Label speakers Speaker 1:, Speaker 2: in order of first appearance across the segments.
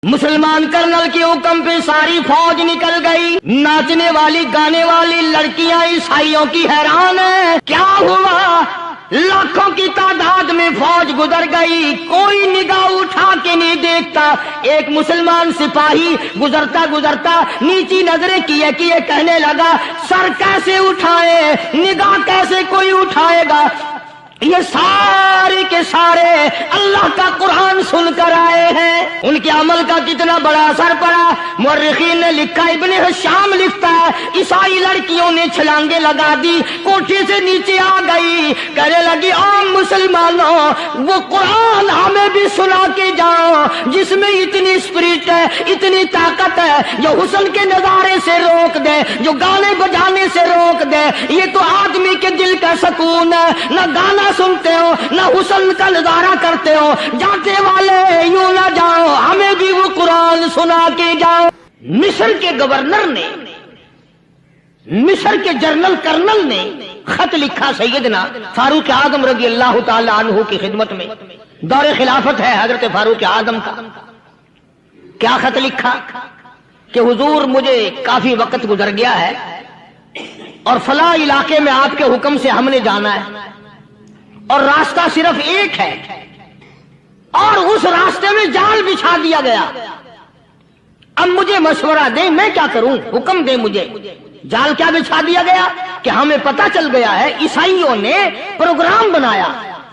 Speaker 1: مسلمان کرنل کے حکم پہ ساری فوج نکل گئی. ناچنے والی گانے والی لڑکیاں عیسائیوں کی حیران ہیں. کیا ہوا؟ لاکھوں کی تعداد میں فوج گزر گئی، کوئی نگاہ اٹھا کے نہیں دیکھتا. ایک مسلمان سپاہی گزرتا گزرتا نیچی نظریں کیے کہنے لگا سر کیسے اٹھائے، نگاہ کیسے کوئی اٹھائے گا؟ یہ سارے کے سارے اللہ کا قرآن سن کر آئے ہیں. ان کے عمل کا کتنا بڑا اثر پڑا. مورخین نے لکھا، ابن حشام لکھتا ہے عیسائی لڑکیوں نے چھلانگیں لگا دی، کوٹھی سے نیچے آ گئی، کہنے لگی عام مسلمانوں وہ قرآن ہمیں بھی سنا کے جاؤ جس میں اتنی اسپرٹ ہے، اتنی طاقت ہے، جو حسن کے نظارے سے روک دے، جو گانے بجانے سے روک دے. یہ تو آدمی کے دل کا سکون ہے. نہ گانا سنتے ہو، نہ حسن کا نظارہ کرتے ہو. جاتے والے یوں نہ جاؤ، ہمیں بھی وہ قرآن سنا کے جاؤ. مصر کے گورنر نے، مصر کے جنرل کرنل نے خط لکھا سیدنا فاروق اعظم رضی اللہ تعالی عنہ کی خدمت میں. دور خلافت ہے حضرت فاروق اعظم کا. کیا خط لکھا کہ حضور مجھے کافی وقت گزر گیا ہے اور فلاں علاقے میں آپ کے حکم سے ہم نے جانا ہے اور راستہ صرف ایک ہے اور اس راستے میں جال بچھا دیا گیا. اب مجھے مشورہ دیں میں کیا کروں، حکم دیں مجھے. جال کیا بچھا دیا گیا کہ ہمیں پتہ چل گیا ہے عیسائیوں نے پروگرام بنایا،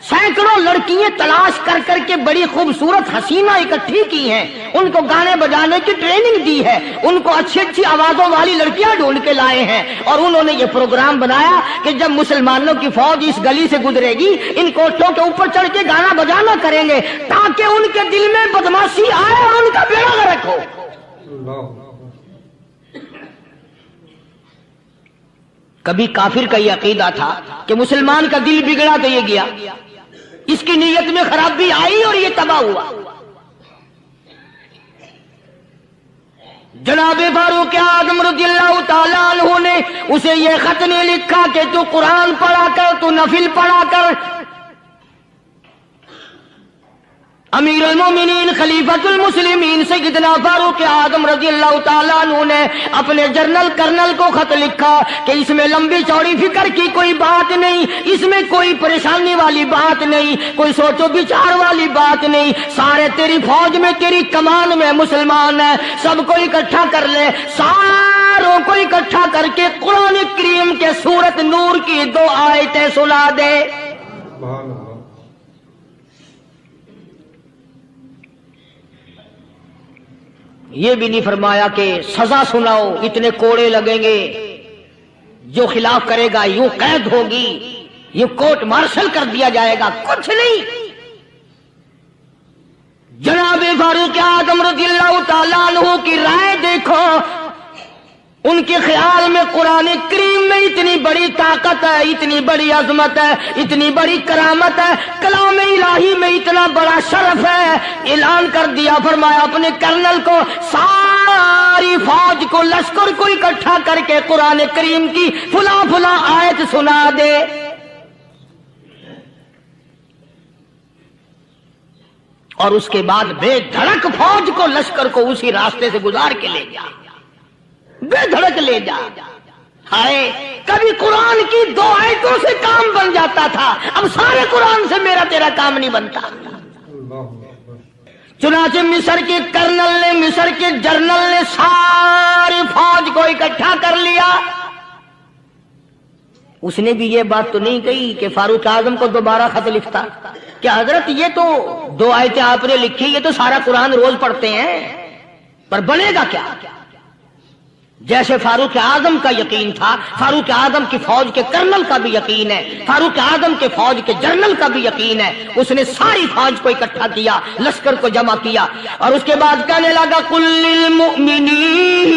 Speaker 1: سینکڑوں لڑکیاں تلاش کر کر کے بڑی خوبصورت حسینہ اکٹھی کی ہیں، ان کو گانے بجانے کی ٹریننگ دی ہے، ان کو اچھی اچھی آوازوں والی لڑکیاں ڈھونڈ کے لائے ہیں اور انہوں نے یہ پروگرام بنایا کہ جب مسلمانوں کی فوج اس گلی سے گزرے گی ان کوٹھوں کے اوپر چڑھ کے گانا بجانا کریں گے تاکہ ان کے دل میں بدماشی آئے اور ان کا بیڑا غرق ہو. کبھی کافر کا یہ عقیدہ تھا کہ مسلمان کا دل بگڑا تو یہ گیا، اس کی نیت میں خرابی آئی اور یہ تباہ ہوا. جناب فاروق اعظم رضی اللہ تعالی عنہ نے اسے یہ خط نہیں لکھا کہ تو قرآن پڑھا کر، تو نفل پڑھا کر. امیر المومنین خلیفۃ المسلمین سیدنا فاروق اعظم رضی اللہ تعالیٰ عنہ نے اپنے جنرل کرنل کو خط لکھا کہ اس میں لمبی چوڑی فکر کی کوئی بات نہیں، اس میں کوئی پریشانی والی بات نہیں، کوئی سوچ و بچار والی بات نہیں. سارے تیری فوج میں، تیری کمان میں مسلمان ہیں، سب کو اکٹھا کر لے، ساروں کو اکٹھا کر کے قرآن کریم کے سورت نور کی 2 آیتیں سنا دے. یہ بھی نہیں فرمایا کہ سزا سناؤ، اتنے کوڑے لگیں گے، جو خلاف کرے گا یوں قید ہوگی، یہ کورٹ مارشل کر دیا جائے گا، کچھ نہیں. جناب فاروق اعظم رضی اللہ تعالیٰ عنہ کی رائے دیکھو. ان کے خیال میں قرآن کریم میں اتنی بڑی طاقت ہے، اتنی بڑی عظمت ہے، اتنی بڑی کرامت ہے، کلام الہی میں اتنا بڑا شرف ہے. اعلان کر دیا، فرمایا اپنے کرنل کو ساری فوج کو، لشکر کو اکٹھا کر کے قرآن کریم کی فلاں فلاں آیت سنا دے. اور اس کے بعد بے دھڑک فوج کو، لشکر کو اسی راستے سے گزار کے لے جا، بے دھڑک لے جا. ہائے کبھی قرآن کی 2 آیتوں سے کام بن جاتا تھا، اب سارے قرآن سے میرا تیرا کام نہیں بنتا. چنانچہ مصر کے کرنل نے، مصر کے جنرل نے ساری فوج کو اکٹھا کر لیا. اس نے بھی یہ بات تو نہیں کہی کہ فاروق اعظم کو دوبارہ خط لکھتا کہ حضرت یہ تو 2 آیتیں آپ نے لکھی، یہ تو سارا قرآن روز پڑھتے ہیں، پر بنے گا کیا؟ جیسے فاروق اعظم کا یقین تھا، فاروق اعظم کی فوج کے کرنل کا بھی یقین ہے، فاروق اعظم کے فوج کے جنرل کا بھی یقین ہے. اس نے ساری فوج کو اکٹھا کیا، لشکر کو جمع کیا اور اس کے بعد کہنے لگا قل للمؤمنین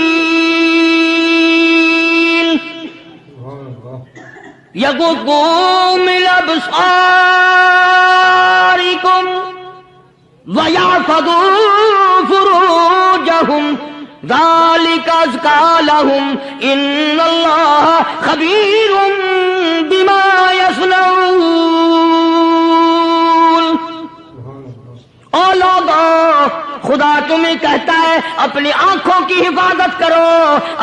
Speaker 1: یغضوا من ابصارکم ویحفظوا فروجہم ذالک ازکی لہم ان اللہ خبیر بما یصنعون. او لوگوں خدا تمہیں کہتا ہے اپنی آنکھوں کی حفاظت کرو،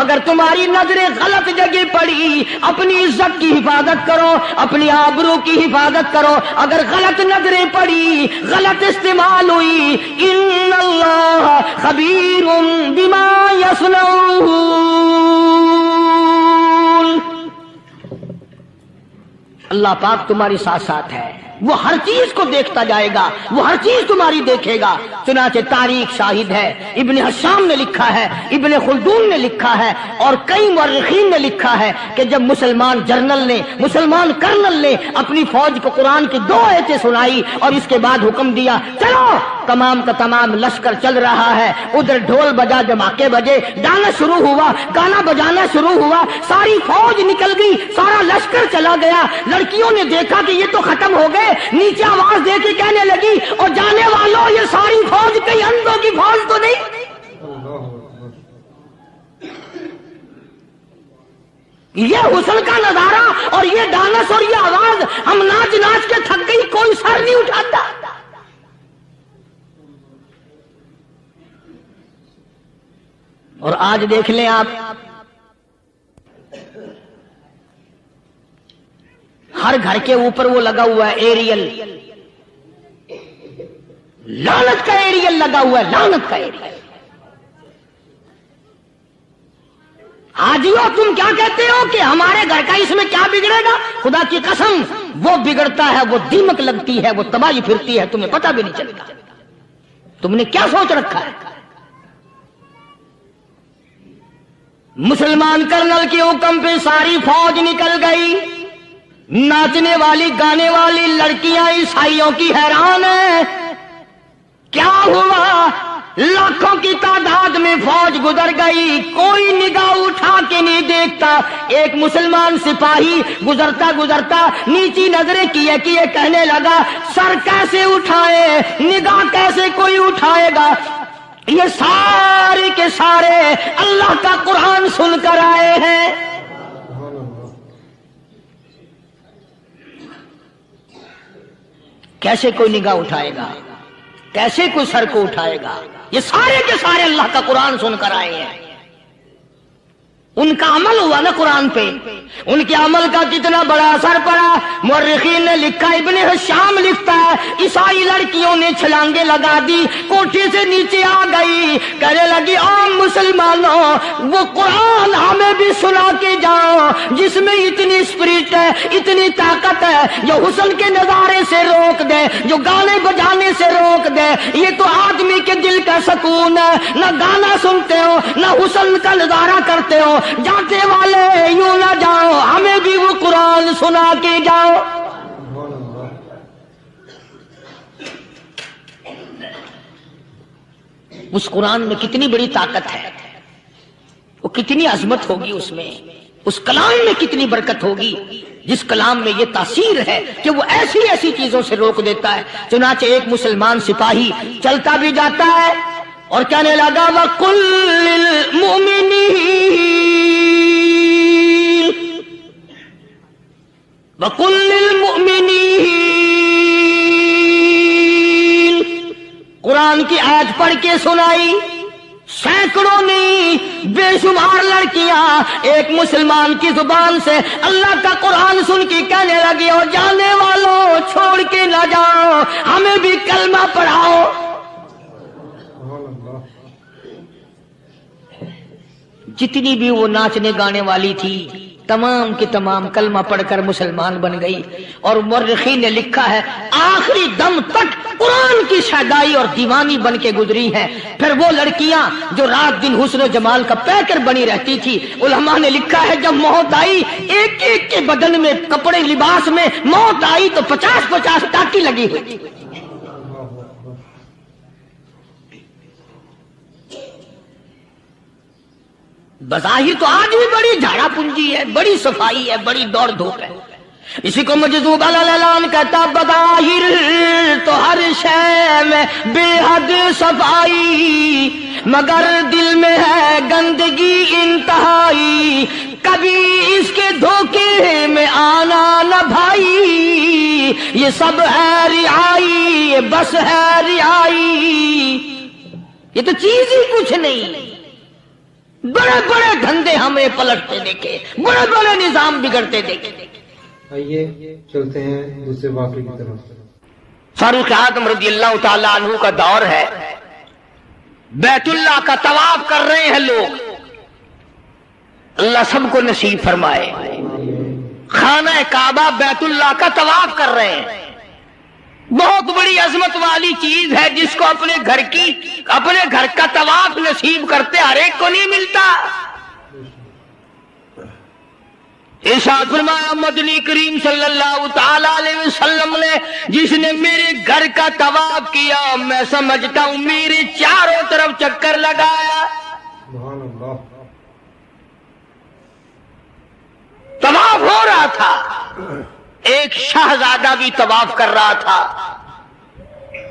Speaker 1: اگر تمہاری نظریں غلط جگہ پڑی اپنی عزت کی حفاظت کرو، اپنی آبرو کی حفاظت کرو، اگر غلط نظریں پڑی غلط استعمال ہوئی، ان اللہ خبیر بما یصنعون، اللہ پاک تمہاری ساتھ ساتھ ہے، وہ ہر چیز کو دیکھتا جائے گا، وہ ہر چیز تمہاری دیکھے گا۔ چنانچہ تاریخ شاہد ہے، ابن حشام نے لکھا ہے، ابن خلدون نے لکھا ہے، اور کئی مورخین نے لکھا ہے کہ جب مسلمان جرنل نے، مسلمان کرنل نے اپنی فوج کو قرآن کی 2 آیتیں سنائی اور اس کے بعد حکم دیا چلو، تمام کا تمام لشکر چل رہا ہے، ادھر ڈھول بجا، دھماکے بجے، گانا شروع ہوا، گانا بجانا شروع ہوا، ساری فوج نکل گئی، سارا لشکر چلا گیا۔ لڑکیوں نے دیکھا کہ یہ تو ختم ہو گئے، نیچے آواز دے کے کہنے لگی اور جانے والوں یہ ساری فوج کئی اندھوں کی فوج تو نہیں؟ یہ حسن کا نظارہ اور یہ ڈانس اور یہ آواز، ہم ناچ ناچ کے تھک گئی، کوئی سر نہیں اٹھاتا۔ اور آج دیکھ لیں آپ، ہر گھر کے اوپر وہ لگا ہوا ہے ایریل، لعنت کا ایریل لگا ہوا ہے، لعنت کا ایریل۔ حاجیو تم کیا کہتے ہو کہ ہمارے گھر کا اس میں کیا بگڑے گا؟ خدا کی قسم وہ بگڑتا ہے، وہ دیمک لگتی ہے، وہ تباہی پھرتی ہے، تمہیں پتہ بھی نہیں چلتا۔ تم نے کیا سوچ رکھا ہے؟ مسلمان کرنل کے حکم پہ ساری فوج نکل گئی، ناچنے والی گانے والی لڑکیاں عیسائیوں کی حیران ہیں، کیا ہوا؟ لاکھوں کی تعداد میں فوج گزر گئی، کوئی نگاہ اٹھا کے نہیں دیکھتا۔ ایک مسلمان سپاہی گزرتا گزرتا نیچی نظریں کیے کیے کہنے لگا سر کیسے اٹھائے، نگاہ کیسے کوئی اٹھائے گا؟ یہ سارے کے سارے اللہ کا قرآن سن کر آئے ہیں۔ کیسے کوئی نگاہ اٹھائے گا؟ کیسے کوئی سر کو اٹھائے گا؟ یہ سارے کے سارے اللہ کا قرآن سن کر آئے ہیں۔ ان کا عمل ہوا نا قرآن پہ، ان کے عمل کا کتنا بڑا اثر پڑا۔ مورخین نے لکھا، ابن حشام لکھتا ہے عیسائی لڑکیوں نے چھلانگے لگا دی، کوٹھی سے نیچے آ گئی، کہنے لگی عام مسلمانوں وہ قرآن ہمیں بھی سنا کے جاؤ جس میں اتنی اسپرٹ ہے، اتنی طاقت ہے، جو حسن کے نظارے سے روک دے، جو گانے بجانے سے روک دے۔ یہ تو آدمی کے دل کا سکون ہے، نہ گانا سنتے ہو نہ حسن کا نظارہ کرتے ہو، جاتے والے یوں نہ جاؤ، ہمیں بھی وہ قرآن سنا کے جاؤ۔ اس قرآن میں کتنی بڑی طاقت ہے، وہ کتنی عظمت ہوگی اس میں، اس کلام میں کتنی برکت ہوگی، جس کلام میں یہ تاثیر ہے کہ وہ ایسی ایسی چیزوں سے روک دیتا ہے۔ چنانچہ ایک مسلمان سپاہی چلتا بھی جاتا ہے اور کہنے لگا وَقُلْ لِلْمُؤْمِنِينَ وَقُلْ لِلْمُؤْمِنِينَ، قرآن کی آیت پڑھ کے سنائی، سینکڑوں نہیں بے شمار لڑکیاں ایک مسلمان کی زبان سے اللہ کا قرآن سن کے کہنے لگی اور جانے والوں چھوڑ کے نہ جاؤ، ہمیں بھی کلمہ پڑھاؤ۔ جتنی بھی وہ ناچنے گانے والی تھی تمام کی تمام کلمہ پڑھ کر مسلمان بن گئی، اور مورخین نے لکھا ہے آخری دم تک قرآن کی شیدائی اور دیوانی بن کے گزری ہیں۔ پھر وہ لڑکیاں جو رات دن حسن و جمال کا پیکر بنی رہتی تھی، علماء نے لکھا ہے جب موت آئی ایک ایک کے بدن میں کپڑے لباس میں موت آئی تو 50-50 ٹاکی لگی ہوئی تھی۔ بظاہر تو آج بھی بڑی جھاڑا پنجی ہے، بڑی صفائی ہے، بڑی دوڑ دھوپ ہے۔ اسی کو مجذوب الالان کہتا بظاہر تو ہر شے میں بے حد صفائی، مگر دل میں ہے گندگی انتہائی، کبھی اس کے دھوکے میں آنا نہ بھائی، یہ سب ہے رعائی، یہ بس ہے رعائی۔ یہ تو چیز ہی کچھ نہیں. بڑے بڑے دھندے ہمیں پلٹتے دیکھے, بڑے بڑے نظام بگڑتے دیکھے.
Speaker 2: آئیے چلتے ہیں دوسرے واقعے کی طرف.
Speaker 1: فاروق اعظم رضی اللہ تعالی عنہ کا دور ہے, بیت اللہ کا طواف کر رہے ہیں لوگ, اللہ سب کو نصیب فرمائے. خانہ کعبہ بیت اللہ کا طواف کر رہے ہیں, بہت بڑی عظمت والی چیز ہے جس کو اپنے گھر کا طواف نصیب کرتے ہر ایک کو نہیں ملتا. ارشاد فرمایا مدنی کریم صلی اللہ تعالی علیہ وسلم نے, جس نے میرے گھر کا طواف کیا میں سمجھتا ہوں میرے چاروں طرف چکر لگایا.
Speaker 2: سبحان اللہ.
Speaker 1: طواف ہو رہا تھا, ایک شہزادہ بھی طواف کر رہا تھا,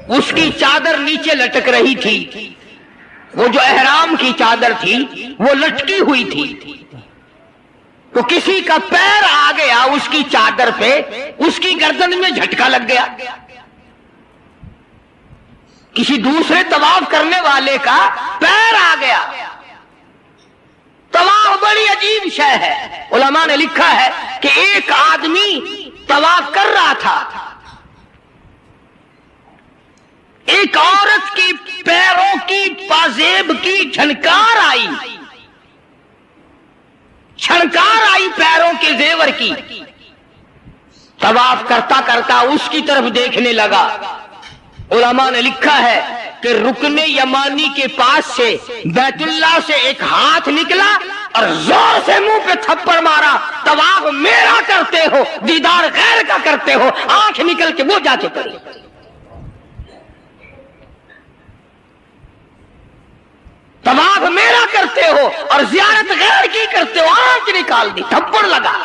Speaker 1: اس کی چادر نیچے لٹک رہی تھی, وہ جو احرام کی چادر تھی وہ لٹکی ہوئی تھی. تو کسی کا پیر آ گیا اس کی چادر پہ, اس کی گردن میں جھٹکا لگ گیا. کسی دوسرے طواف کرنے والے کا پیر آ گیا. طواف بڑی عجیب شے ہے. علماء نے لکھا ہے کہ ایک آدمی طواف کر رہا تھا, ایک عورت کی پیروں کی پازیب کی چھنکار آئی پیروں کے زیور کی. طواف کرتا کرتا اس کی طرف دیکھنے لگا. علماء نے لکھا ہے کہ رکن یمانی کے پاس سے بیت اللہ سے ایک ہاتھ نکلا اور زور سے منہ پہ تھپڑ مارا. طواف میرا کرتے ہو, دیدار غیر کا کرتے ہو. آنکھ نکل کے وہ جا کے پڑی. طواف میرا کرتے ہو اور زیارت غیر کی کرتے ہو. آنکھ نکال دی, تھپڑ لگا.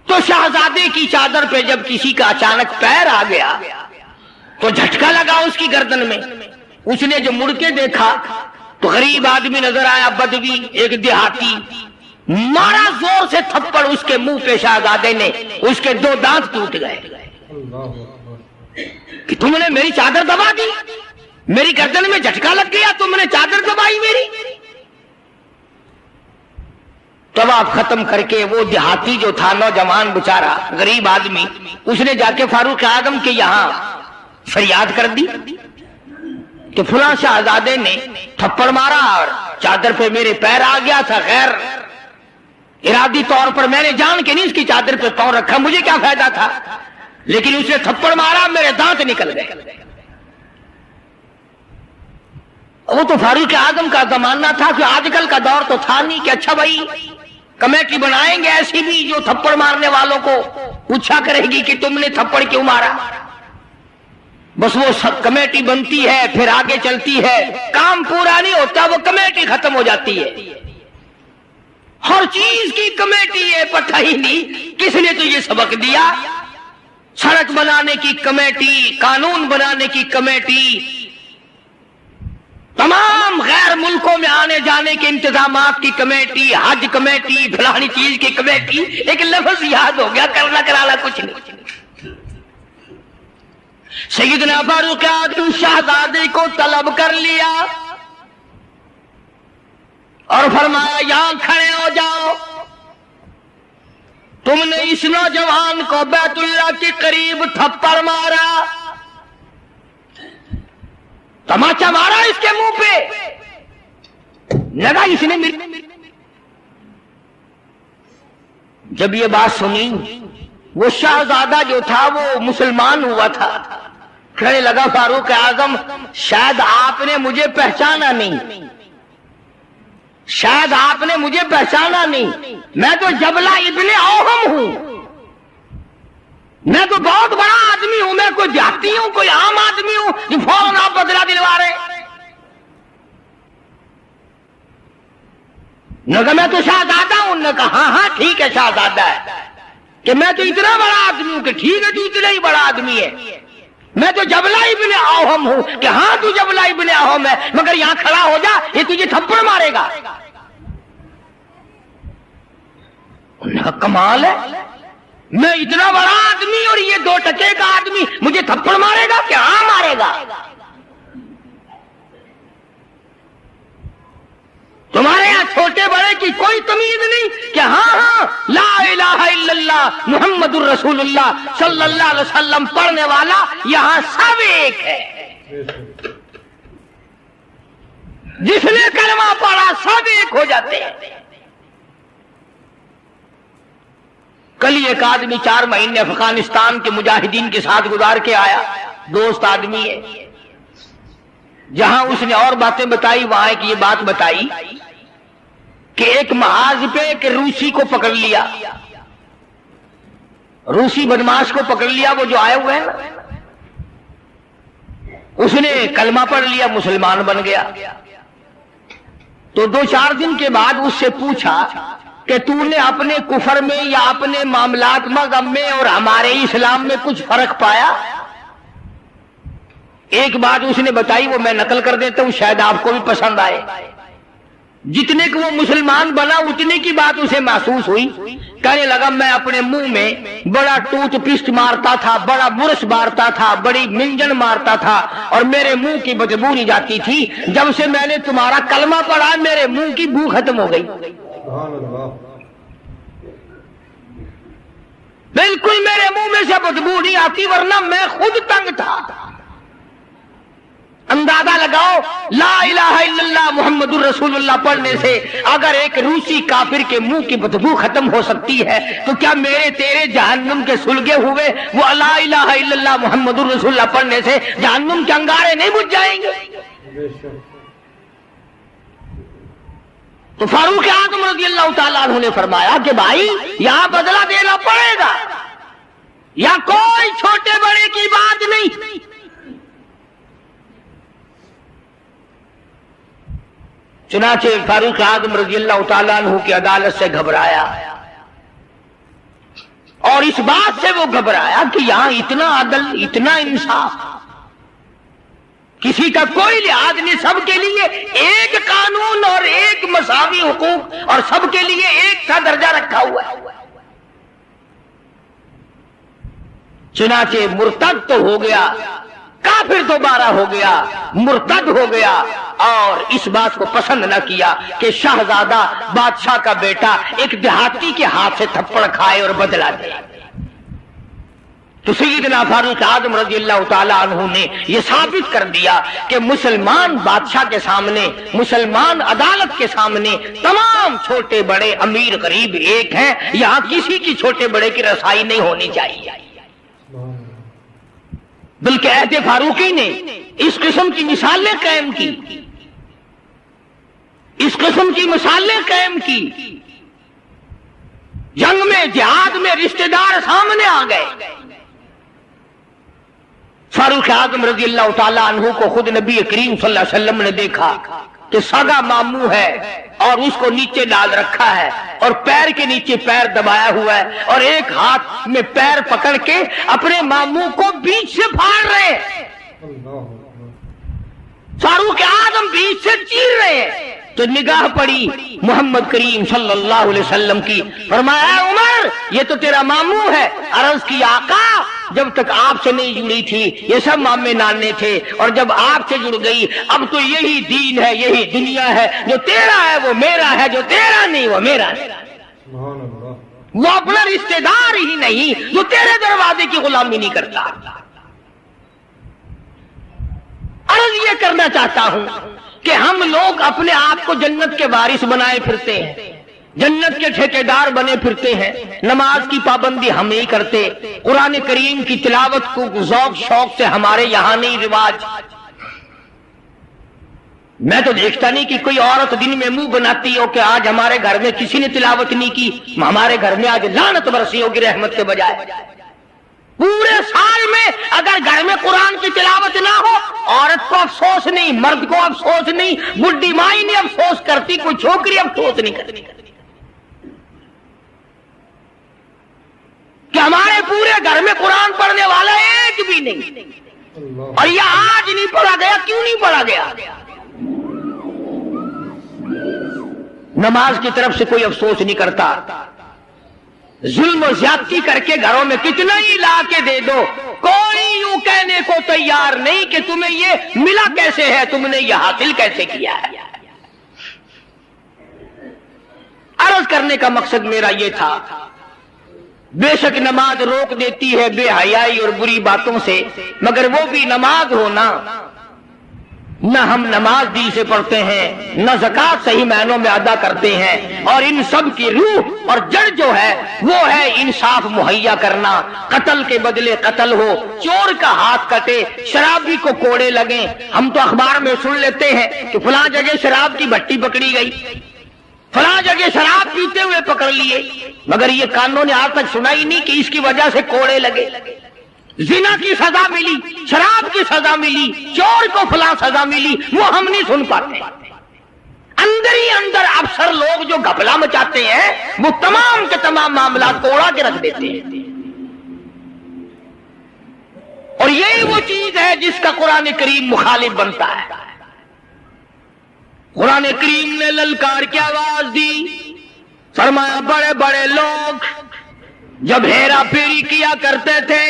Speaker 1: تو شہزادے کی چادر پہ جب کسی کا اچانک پیر آ گیا تو جھٹکا لگا اس کی گردن میں. اس نے جو مڑ کے دیکھا تو غریب آدمی نظر آیا, بدوی, ایک دیہاتی. مارا زور سے تھپڑ اس کے منہ پہ شہزادے نے, اس کے 2 دانت ٹوٹ گئے. کہ تم نے میری چادر دبا دی, میری گردن میں جھٹکا لگ گیا, تم نے چادر دبائی میری. طواف ختم کر کے وہ دیہاتی جو تھا, نوجوان بچارا غریب آدمی, اس نے جا کے فاروق اعظم کے یہاں فریاد کر دی کہ فلاں شہزادے نے تھپڑ مارا اور چادر پہ میرے پیر آ گیا تھا. غیر ارادی طور پر میں نے جان کے نہیں اس کی چادر پہ پاؤں رکھا, مجھے کیا فائدہ تھا, لیکن اس نے تھپڑ مارا, میرے دانت نکل گئے. وہ تو فاروق اعظم کا زمانہ تھا, کہ آج کل کا دور تو تھا نہیں کہ اچھا بھائی کمیٹی بنائیں گے ایسی بھی جو تھپڑ مارنے والوں کو پوچھا کرے گی کہ تم نے تھپڑ کیوں مارا. بس وہ سب کمیٹی بنتی ہے, پھر آگے چلتی ہے, کام پورا نہیں ہوتا, وہ کمیٹی ختم ہو جاتی ہے. ہر چیز کی کمیٹی ہے, پتہ ہی نہیں کس نے تجھے سبق دیا. سڑک بنانے کی کمیٹی, قانون بنانے کی کمیٹی, تمام غیر ملکوں میں آنے جانے کے انتظامات کی کمیٹی, حج کمیٹی, فلانی چیز کی کمیٹی. ایک لفظ یاد ہو گیا, کرنا کرانا کچھ نہیں. سیدنا فاروق اعظم شہزادے کو طلب کر لیا اور فرمایا یہاں کھڑے ہو جاؤ, تم نے اس نوجوان کو بیت اللہ کے قریب تھپڑ مارا, تماچا مارا اس کے منہ پہ, لگا اس نے جب یہ بات سنی, وہ شہزادہ جو تھا وہ مسلمان ہوا تھا. کہنے لگا فاروق اعظم شاید آپ نے مجھے پہچانا نہیں, شاید آپ نے مجھے پہچانا نہیں. میں تو جبلہ ابن اوہم ہوں, میں تو بہت بڑا آدمی ہوں, میں کوئی دیہاتی ہوں, کوئی عام آدمی ہوں جو فوراً آپ بدلہ دلوا رہے. نے کہا میں تو شہزادہ ہوں. نے کہا ہاں ہاں ٹھیک ہے شہزادہ ہے, کہ میں تو اتنا بڑا آدمی ہوں. کہ ٹھیک ہے تو اتنا ہی بڑا آدمی ہے, میں تو جبلہ ابن اوہم ہوں. کہ ہاں تو جبلہ ابن اوہم ہے, مگر یہاں کھڑا ہو جا, یہ تجھے تھپڑ مارے گا. کمال ہے, میں اتنا بڑا آدمی اور یہ 2 ٹکے کا آدمی مجھے تھپڑ مارے گا کیا؟ ہاں مارے گا۔ تمہارے یہاں چھوٹے بڑے کی کوئی تمیز نہیں کہ ہاں لا الہ الا اللہ محمد الرسول اللہ صلی اللہ علیہ وسلم پڑھنے والا یہاں سب ایک ہے۔ جس نے کلمہ پڑھا سب ایک ہو جاتے ہیں۔ کل ایک آدمی 4 مہینے افغانستان کے مجاہدین کے ساتھ گزار کے آیا، دوست آدمی ہے۔ جہاں اس نے اور باتیں بتائی وہاں ایک یہ بات بتائی کہ ایک محاذ پہ ایک روسی کو پکڑ لیا، روسی بدماش کو پکڑ لیا، وہ جو آئے ہوئے ہیں نا، اس نے کلمہ پڑھ لیا، مسلمان بن گیا۔ تو 2-4 دن کے بعد اس سے پوچھا کہ تو نے اپنے کفر میں یا اپنے معاملات مذہب میں اور ہمارے اسلام میں کچھ فرق پایا؟ ایک بات اس نے بتائی، وہ میں نقل کر دیتا ہوں، شاید آپ کو بھی پسند آئے۔ جتنے کہ وہ مسلمان بنا اتنے کی بات اسے محسوس ہوئی۔ کہنے لگا میں اپنے منہ میں بڑا ٹوتھ پیسٹ مارتا تھا، بڑا برش مارتا تھا، بڑی منجن مارتا تھا اور میرے منہ کی بدبو نہیں جاتی تھی۔ جب سے میں نے تمہارا کلمہ پڑھا میرے منہ کی بو ختم ہو گئی۔ بالکل میرے منہ میں سے بدبو نہیں آتی، ورنہ میں خود تنگ تھا۔ اندازہ لگاؤ، لا الہ الا اللہ محمد الرسول اللہ پڑھنے سے اگر ایک روسی کافر کے منہ کی بدبو ختم ہو سکتی ہے تو کیا میرے تیرے جہنم کے سلگے ہوئے وہ لا الہ الا اللہ محمد الرسول اللہ پڑھنے سے جہنم کے انگارے نہیں بجھ جائیں گے؟ تو فاروق اعظم رضی اللہ تعالیٰ عنہ نے فرمایا کہ بھائی یہاں بدلہ دینا پڑے گا، یا کوئی چھوٹے بڑے کی بات نہیں۔ چنانچہ فاروق اعظم رضی اللہ تعالیٰ عنہ کی عدالت سے گھبرایا، اور اس بات سے وہ گھبرایا کہ یہاں اتنا عدل، اتنا انصاف، کسی کا کوئی لحاظ نہیں، سب کے لیے ایک قانون اور ایک مساوی حقوق اور سب کے لیے ایک سا درجہ رکھا ہوا ہے۔ چنانچہ مرتد تو ہو گیا، کافر دوبارہ ہو گیا، مرتد ہو گیا، اور اس بات کو پسند نہ کیا کہ شہزادہ بادشاہ کا بیٹا ایک دیہاتی کے ہاتھ سے تھپڑ کھائے اور بدلہ دے۔ تو سیدنا فاروق اعظم رضی اللہ تعالیٰ عنہ نے یہ ثابت کر دیا کہ مسلمان بادشاہ کے سامنے، مسلمان عدالت کے سامنے تمام چھوٹے بڑے امیر غریب ایک ہیں، یہاں کسی کی چھوٹے بڑے کی رسائی نہیں ہونی چاہیے۔ بلکہ عہد فاروقی نے اس قسم کی مثالیں قائم کی، اس قسم کی مثالیں قائم کی۔ جنگ میں، جہاد میں رشتہ دار سامنے آ گئے۔ فاروق اعظم رضی اللہ تعالیٰ عنہ کو خود نبی کریم صلی اللہ علیہ وسلم نے دیکھا کہ سگا ماموں ہے اور اس کو نیچے ڈال رکھا ہے اور پیر کے نیچے پیر دبایا ہوا ہے اور ایک ہاتھ میں پیر پکڑ کے اپنے ماموں کو بیچ سے پھاڑ رہے ہیں۔ فاروق اعظم بیچ سے چیر رہے ہیں تو نگاہ پڑی محمد کریم صلی اللہ علیہ وسلم کی، فرمایا عمر یہ تو تیرا ماموں ہے۔ عرض کی آقا جب تک آپ سے نہیں جڑی تھی یہ سب مامے نانے تھے، اور جب آپ سے جڑ گئی اب تو یہی دین ہے، یہی دنیا ہے، جو تیرا ہے وہ میرا ہے، جو تیرا نہیں وہ میرا ہے۔ وہ اپنا رشتہ دار ہی نہیں جو تیرے دروازے کی غلامی نہیں کرتا۔ عرض یہ کرنا چاہتا ہوں کہ ہم لوگ اپنے آپ کو جنت کے وارث بنائے پھرتے ہیں، جنت کے ٹھیکیدار بنے پھرتے ہیں، نماز کی پابندی ہم نہیں کرتے، قرآن کریم کی تلاوت کو ذوق شوق سے ہمارے یہاں نہیں رواج۔ میں تو دیکھتا نہیں کہ کوئی عورت دن میں منہ بناتی ہو کہ آج ہمارے گھر میں کسی نے تلاوت نہیں کی، ہمارے گھر میں آج لعنت برسی ہوگی رحمت کے بجائے۔ پورے سال میں اگر گھر میں قرآن کی تلاوت نہ ہو عورت کو افسوس نہیں، مرد کو افسوس نہیں، بڈھی مائی نہیں افسوس کرتی، کوئی چھوکری افسوس نہیں کرتی کہ ہمارے پورے گھر میں قرآن پڑھنے والا ایک بھی نہیں، اور یہ آج نہیں پڑھا گیا۔ کیوں نہیں پڑھا گیا؟ نماز کی طرف سے کوئی افسوس نہیں کرتا، ظلم و زیادتی کر کے گھروں میں کتنا ہی لا کے دے دو، کوئی یوں کہنے کو تیار نہیں کہ تمہیں یہ ملا کیسے ہے، تم نے یہ حاصل کیسے کیا ہے۔ عرض کرنے کا مقصد میرا یہ تھا، بے شک نماز روک دیتی ہے بے حیائی اور بری باتوں سے، مگر وہ بھی نماز ہونا، نہ ہم نماز دل سے پڑھتے ہیں، نہ زکوٰۃ صحیح معنوں میں ادا کرتے ہیں، اور ان سب کی روح اور جڑ جو ہے وہ ہے انصاف مہیا کرنا، قتل کے بدلے قتل ہو، چور کا ہاتھ کٹے، شرابی کو کوڑے لگیں۔ ہم تو اخبار میں سن لیتے ہیں کہ فلاں جگہ شراب کی بھٹی پکڑی گئی، فلاں جگہ شراب پیتے ہوئے پکڑ لیے، مگر یہ کانوں نے آج تک سنا ہی نہیں کہ اس کی وجہ سے کوڑے لگے، زنا کی سزا ملی، شراب کی سزا ملی، چور کو فلاں سزا ملی، وہ ہم نہیں سن پاتے۔ اندر ہی اندر افسر لوگ جو گھپلا مچاتے ہیں وہ تمام کے تمام معاملات کو اڑا کے رکھ دیتے ہیں، اور یہی وہ چیز ہے جس کا قرآن کریم مخالف بنتا ہے۔ قرآن کریم نے للکار کی آواز دی، فرمایا بڑے بڑے لوگ جب ہیرا پھیری کیا کرتے تھے،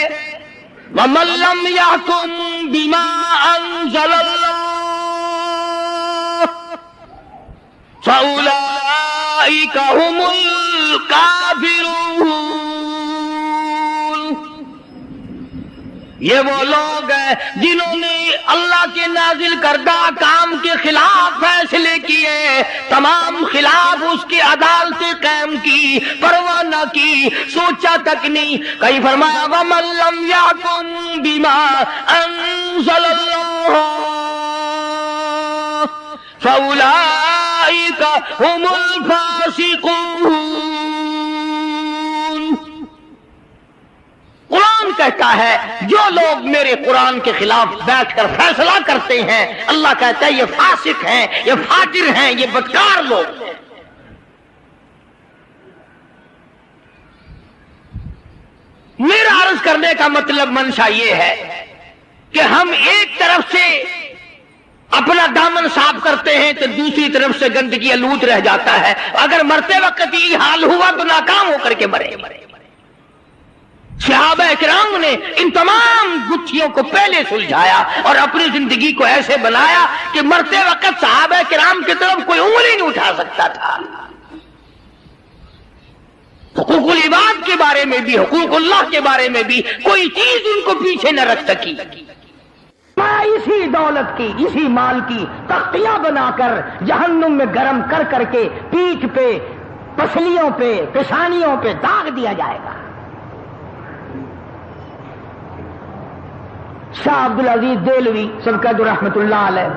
Speaker 1: وَمَن لَّمْ يَحْكُم بِمَا أَنزَلَ اللَّهُ فَأُولَٰئِكَ هُمُ الْكَافِرُونَ۔ یہ وہ لوگ ہیں جنہوں نے اللہ کے نازل کردہ کام کے خلاف فیصلے کیے، تمام خلاف اس کی عدالت قائم کی، پرواہ نہ کی، سوچا تک نہیں۔ کہیں فرمایا وَمَن لَّمْ يَحْكُم بِمَا أَنزَلَ اللَّهُ فَأُولَٰئِكَ هُمُ الْفَاسِقُونَ۔ قرآن کہتا ہے جو لوگ میرے قرآن کے خلاف بیٹھ کر فیصلہ کرتے ہیں، اللہ کہتا ہے یہ فاسق ہیں، یہ فاجر ہیں، یہ بدکار لوگ ہیں۔ میرا عرض کرنے کا مطلب منشا یہ ہے کہ ہم ایک طرف سے اپنا دامن صاف کرتے ہیں تو دوسری طرف سے گندگی آلود رہ جاتا ہے۔ اگر مرتے وقت یہ حال ہوا تو ناکام ہو کر کے مرے۔ صحابہ کرام نے ان تمام گتھیوں کو پہلے سلجھایا اور اپنی زندگی کو ایسے بنایا کہ مرتے وقت صحابہ کرام کی طرف کوئی انگلی نہیں اٹھا سکتا تھا۔ حقوق العباد کے بارے میں بھی، حقوق اللہ کے بارے میں بھی کوئی چیز ان کو پیچھے نہ رکھ سکی۔ میں اسی دولت کی، اسی مال کی تختیاں بنا کر جہنم میں گرم کر کر کے پیٹھ پہ، پسلیوں پہ، پیشانیوں پہ داغ دیا جائے گا۔ شاہ عبدالعزیز دہلوی سبقت رحمت اللہ علیہ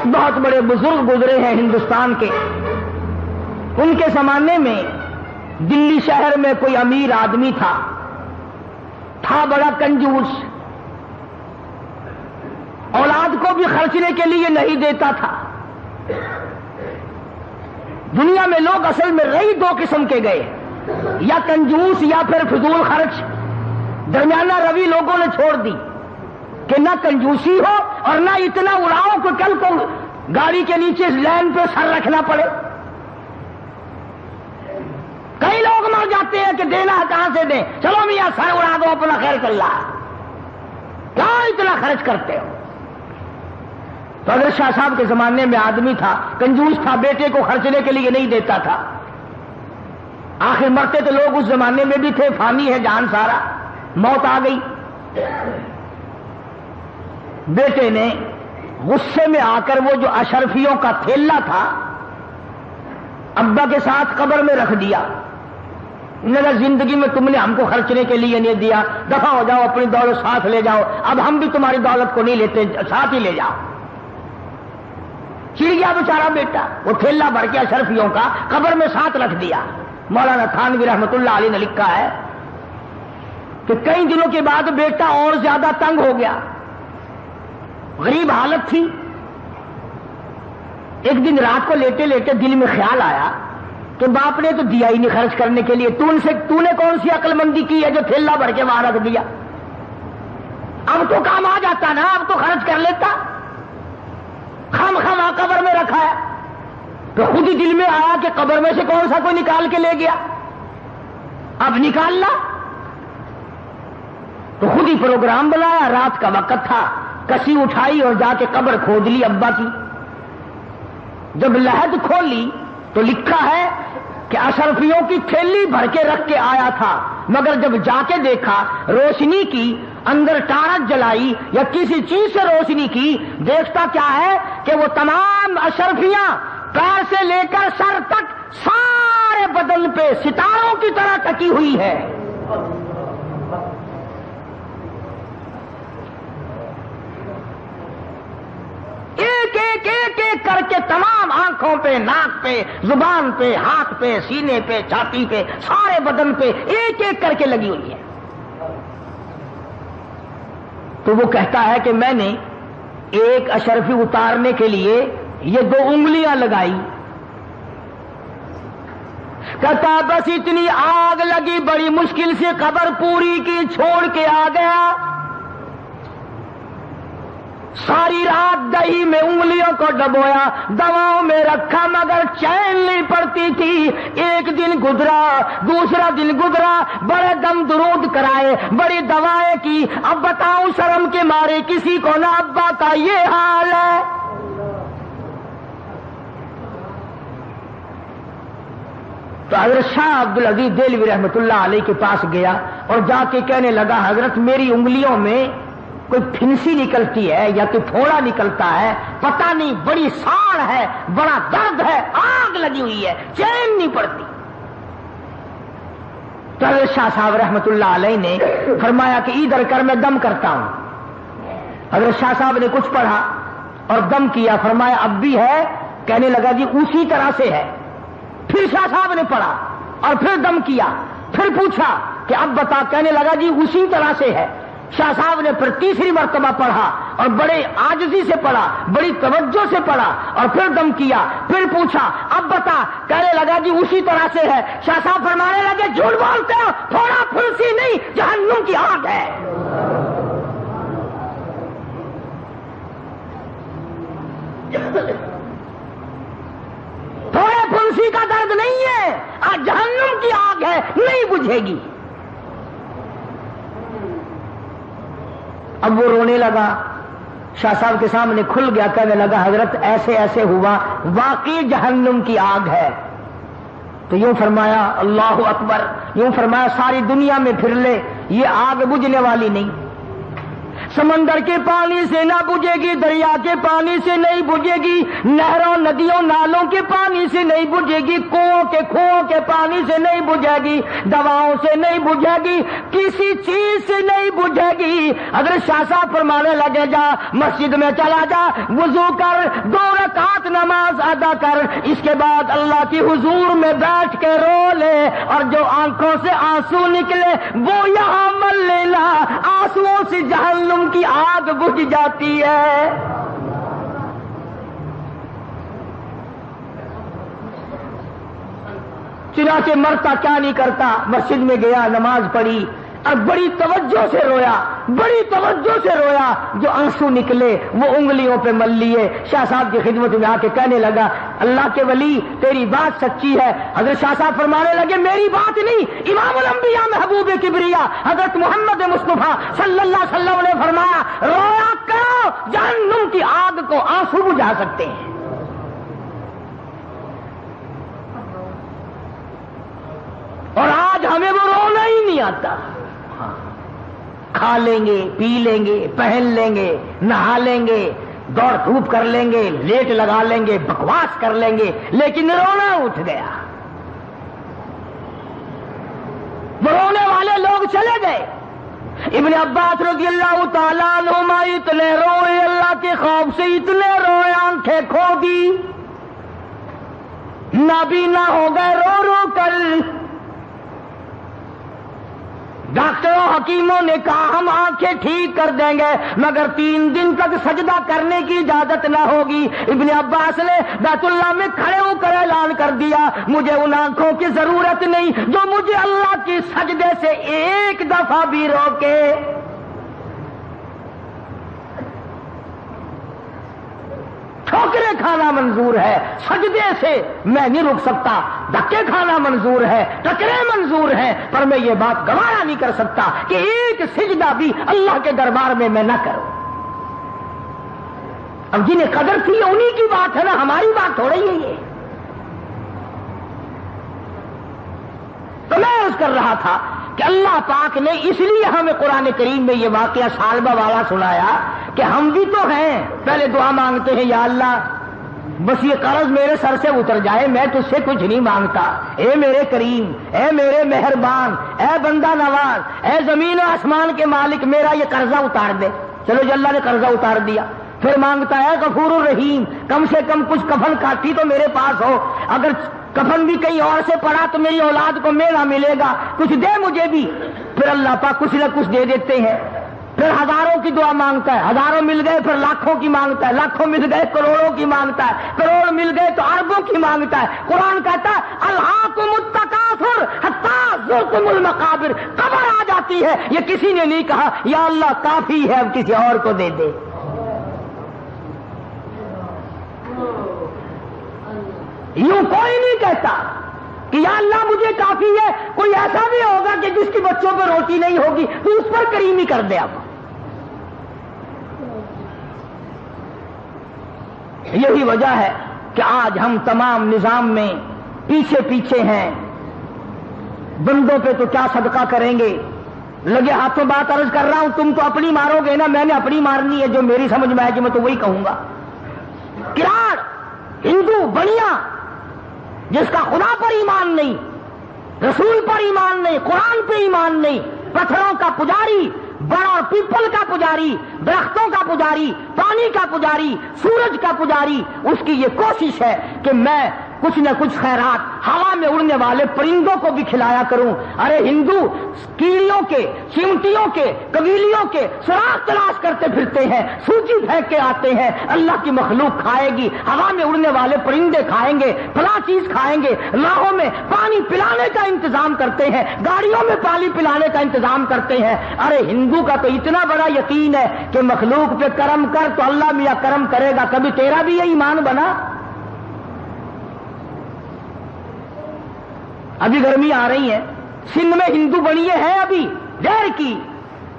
Speaker 1: بہت بڑے بزرگ گزرے ہیں ہندوستان کے۔ ان کے زمانے میں دلی شہر میں کوئی امیر آدمی تھا بڑا کنجوس، اولاد کو بھی خرچنے کے لیے نہیں دیتا تھا۔ دنیا میں لوگ اصل میں رہی دو قسم کے گئے، یا کنجوس یا پھر فضول خرچ۔ درمیانہ روی لوگوں نے چھوڑ دی کہ نہ کنجوسی ہو اور نہ اتنا اڑاؤ کہ کل کو گاڑی کے نیچے لین پہ سر رکھنا پڑے۔ کئی لوگ مر جاتے ہیں کہ دینا کہاں سے دیں، چلو میاں سر اڑا دو اپنا خیر کر لا، کیا اتنا خرچ کرتے ہو؟ تو اگر شاہ صاحب کے زمانے میں آدمی تھا، کنجوس تھا، بیٹے کو خرچنے کے لیے نہیں دیتا تھا۔ آخر مرتے تو لوگ اس زمانے میں بھی تھے، فانی ہے جان سارا، موت آ گئی۔ بیٹے نے غصے میں آ کر وہ جو اشرفیوں کا تھیلا تھا ابا کے ساتھ قبر میں رکھ دیا۔ انہوں نے زندگی میں تم نے ہم کو خرچنے کے لیے نہیں دیا، دفع ہو جاؤ، اپنی دولت ساتھ لے جاؤ، اب ہم بھی تمہاری دولت کو نہیں لیتے، ساتھ ہی لے جاؤ۔ چڑ گیا بیچارہ بیٹا، وہ تھیلا بھر کے اشرفیوں کا قبر میں ساتھ رکھ دیا۔ مولانا تھانوی رحمت اللہ علیہ نے لکھا ہے کہ کئی دنوں کے بعد بیٹا اور زیادہ تنگ ہو گیا، غریب حالت تھی۔ ایک دن رات کو لیٹے لیٹے دل میں خیال آیا کہ باپ نے تو دیا ہی نہیں خرچ کرنے کے لیے، تو نے کون سی عقل مندی کی ہے جو تھیلا بھر کے وہاں رکھ دیا؟ اب تو کام آ جاتا نا، اب تو خرچ کر لیتا، خام خام قبر میں رکھا ہے۔ تو خود ہی دل میں آیا کہ قبر میں سے کون سا کوئی نکال کے لے گیا، اب نکالنا، تو خود ہی پروگرام بنایا، رات کا وقت تھا، کسی اٹھائی اور جا کے قبر کھود لی ابا کی۔ جب لحد کھولی تو لکھا ہے کہ اشرفیوں کی تھیلی بھر کے رکھ کے آیا تھا، مگر جب جا کے دیکھا روشنی کی، اندر ٹارچ جلائی یا کسی چیز سے روشنی کی، دیکھتا کیا ہے کہ وہ تمام اشرفیاں پیر سے لے کر سر تک سارے بدن پہ ستاروں کی طرح ٹکی ہوئی ہے۔ ایک ایک ایک ایک کر کے تمام آنکھوں پہ، ناک پہ، زبان پہ، ہاتھ پہ، سینے پہ، چھاتی پہ، سارے بدن پہ ایک ایک کر کے لگی ہوئی ہے۔ تو وہ کہتا ہے کہ میں نے ایک اشرفی اتارنے کے لیے یہ 2 انگلیاں لگائی، کہتا بس اتنی آگ لگی، بڑی مشکل سے قبر پوری کی چھوڑ کے آ گیا۔ ساری رات دہی میں انگلیوں کو ڈبویا، دواؤں میں رکھا، مگر چین نہیں پڑتی تھی۔ ایک دن گزرا، دوسرا دن گزرا، بڑے دم درود کرائے، بڑی دوائیں کی، اب بتاؤں شرم کے مارے کسی کو نہ ابا کا یہ حال ہے۔ تو حضرت شاہ عبدالعزیز دہلوی رحمۃ اللہ علیہ کے پاس گیا اور جا کے کہنے لگا حضرت میری انگلیوں میں کوئی پھنسی نکلتی ہے یا کوئی پھوڑا نکلتا ہے، پتہ نہیں، بڑی ساڑ ہے، بڑا درد ہے، آگ لگی ہوئی ہے، چین نہیں پڑتی۔ تو حضرت شاہ صاحب رحمۃ اللہ علیہ نے فرمایا کہ ادھر کر میں دم کرتا ہوں۔ حضرت شاہ صاحب نے کچھ پڑھا اور دم کیا، فرمایا اب بھی ہے؟ کہنے لگا جی اسی طرح سے ہے۔ پھر شاہ صاحب نے پڑھا اور پھر دم کیا، پھر پوچھا کہ اب بتا، کہنے لگا جی اسی طرح سے ہے۔ شاہ صاحب نے پھر تیسری مرتبہ پڑھا اور بڑے عاجزی سے پڑھا، بڑی توجہ سے پڑھا اور پھر دم کیا، پھر پوچھا اب بتا، کہنے لگا جی اسی طرح سے ہے۔ شاہ صاحب فرمانے لگے جھوٹ بولتے ہو، تھوڑا پھنسی نہیں، جہنم کی آگ ہے۔ تھوڑے پھنسی کا درد نہیں ہے، آج جہنم کی آگ ہے، نہیں بجھے گی۔ اب وہ رونے لگا، شاہ صاحب کے سامنے کھل گیا، کہنے لگا حضرت ایسے ایسے ہوا، واقعی جہنم کی آگ ہے۔ تو یوں فرمایا اللہ اکبر، یوں فرمایا ساری دنیا میں پھر لے، یہ آگ بجھنے والی نہیں، سمندر کے پانی سے نہ بجھے گی، دریا کے پانی سے نہیں بجھے گی، نہروں ندیوں نالوں کے پانی سے نہیں بجھے گی، کنووں کے پانی سے نہیں بجھے گی، دواؤں سے نہیں بجھے گی، کسی چیز سے نہیں بجھے گی۔ حضرت شاہ صاحب فرمانے لگے جا مسجد میں چلا جا، وضو کر، 2 رکعت نماز ادا کر، اس کے بعد اللہ کی حضور میں بیٹھ کے رو لے، اور جو آنکھوں سے آنسو نکلے وہ یہاں مل لینا، آنسوؤں سے جہنم کی آگ بجھ جاتی ہے۔ چنانچہ مرتا کیا نہیں کرتا، مسجد میں گیا، نماز پڑھی اور بڑی توجہ سے رویا، بڑی توجہ سے رویا، جو آنسو نکلے وہ انگلیوں پہ مل لیے۔ شاہ صاحب کی خدمت میں آ کے کہنے لگا اللہ کے ولی تیری بات سچی ہے۔ حضرت شاہ صاحب فرمانے لگے میری بات نہیں، امام الانبیاء محبوب کبریا حضرت محمد مصطفیٰ صلی اللہ علیہ وسلم نے فرمایا رویا کرو، جہنم کی آگ کو آنسو بجھا سکتے ہیں۔ اور آج ہمیں وہ رونا ہی نہیں آتا، کھا لیں گے، پی لیں گے، پہن لیں گے، نہا لیں گے، دوڑ دھوپ کر لیں گے، لیٹ لگا لیں گے، بکواس کر لیں گے، لیکن رونا اٹھ گیا۔ وہ رونے والے لوگ چلے گئے۔ ابن عباس رضی اللہ تعالیٰ عنہما اتنے روئے، اللہ کے خوف سے اتنے روئے، آنکھیں کھو دی، نابینا ہو گئے رو رو کر۔ ڈاکٹروں حکیموں نے کہا ہم آنکھیں ٹھیک کر دیں گے مگر 3 دن تک سجدہ کرنے کی اجازت نہ ہوگی۔ ابن عباس نے بیت اللہ میں کھڑے ہو کر اعلان کر دیا مجھے ان آنکھوں کی ضرورت نہیں جو مجھے اللہ کی سجدے سے ایک دفعہ بھی روکے۔ ٹھوکریں کھانا منظور ہے، سجدے سے میں نہیں رک سکتا، دھکے کھانا منظور ہے، ٹکرے منظور ہیں، پر میں یہ بات گوارا نہیں کر سکتا کہ ایک سجدہ بھی اللہ کے دربار میں نہ کروں۔ اب جنہیں قدر تھی انہی کی بات ہے نا، ہماری بات ہو رہی ہے یہ۔ تو میں عرض کر رہا تھا کہ اللہ پاک نے اس لیے ہمیں قرآن کریم میں یہ واقعہ سالبہ والا سنایا کہ ہم بھی تو ہیں، پہلے دعا مانگتے ہیں یا اللہ بس یہ قرض میرے سر سے اتر جائے، میں تجھ سے کچھ نہیں مانگتا، اے میرے کریم، اے میرے مہربان، اے بندہ نواز، اے زمین و آسمان کے مالک، میرا یہ قرضہ اتار دے۔ چلو جی اللہ نے قرضہ اتار دیا، پھر مانگتا ہے غفور الرحیم، کم سے کم کچھ کفن کاٹی تو میرے پاس ہو، اگر کفن بھی کہیں اور سے پڑا تو میری اولاد کو میلہ ملے گا، کچھ دے مجھے بھی۔ پھر اللہ پاک کچھ نہ کچھ دے دیتے ہیں۔ پھر ہزاروں کی دعا مانگتا ہے، ہزاروں مل گئے پھر لاکھوں کی مانگتا ہے، لاکھوں مل گئے کروڑوں کی مانگتا ہے، کروڑ مل گئے تو اربوں کی مانگتا ہے۔ قرآن کہتا ہے الہاکم التکاثر حتی زرتم المقابر، قبر آ جاتی ہے، یہ کسی نے نہیں کہا یا اللہ کافی ہے اب کسی اور کو دے دے۔ یوں کوئی نہیں کہتا کہ یا اللہ مجھے کافی ہے، کوئی ایسا بھی ہوگا کہ جس کی بچوں پہ روٹی نہیں ہوگی تو اس پر کریمی کر دے۔ اب یہی وجہ ہے کہ آج ہم تمام نظام میں پیچھے پیچھے ہیں، بندوں پہ تو کیا صدقہ کریں گے، لگے ہاتھوں بات عرض کر رہا ہوں، تم تو اپنی مارو گے نا، میں نے اپنی مارنی ہے، جو میری سمجھ میں آئے گی میں تو وہی کہوں گا۔ کراڑ ہندو بنیا جس کا خدا پر ایمان نہیں، رسول پر ایمان نہیں، قرآن پہ ایمان نہیں، پتھروں کا پجاری، بڑا پیپل کا پجاری، درختوں کا پجاری، پانی کا پجاری، سورج کا پجاری، اس کی یہ کوشش ہے کہ میں کچھ نہ کچھ خیرات ہوا میں اڑنے والے پرندوں کو بھی کھلایا کروں۔ ارے ہندو کیڑیوں کے، چمٹیوں کے، قبیلیوں کے سراغ تلاش کرتے پھرتے ہیں، سوجی پھینک کے آتے ہیں، اللہ کی مخلوق کھائے گی، ہوا میں اڑنے والے پرندے کھائیں گے، فلاں چیز کھائیں گے، راہوں میں پانی پلانے کا انتظام کرتے ہیں، گاڑیوں میں پانی پلانے کا انتظام کرتے ہیں۔ ارے ہندو کا تو اتنا بڑا یقین ہے کہ مخلوق پہ کرم کر تو اللہ میاں کرم کرے گا، کبھی تیرا بھی یہ ایمان بنا؟ ابھی گرمی آ رہی ہے، سندھ میں ہندو بنیے ہیں ابھی دیر کی،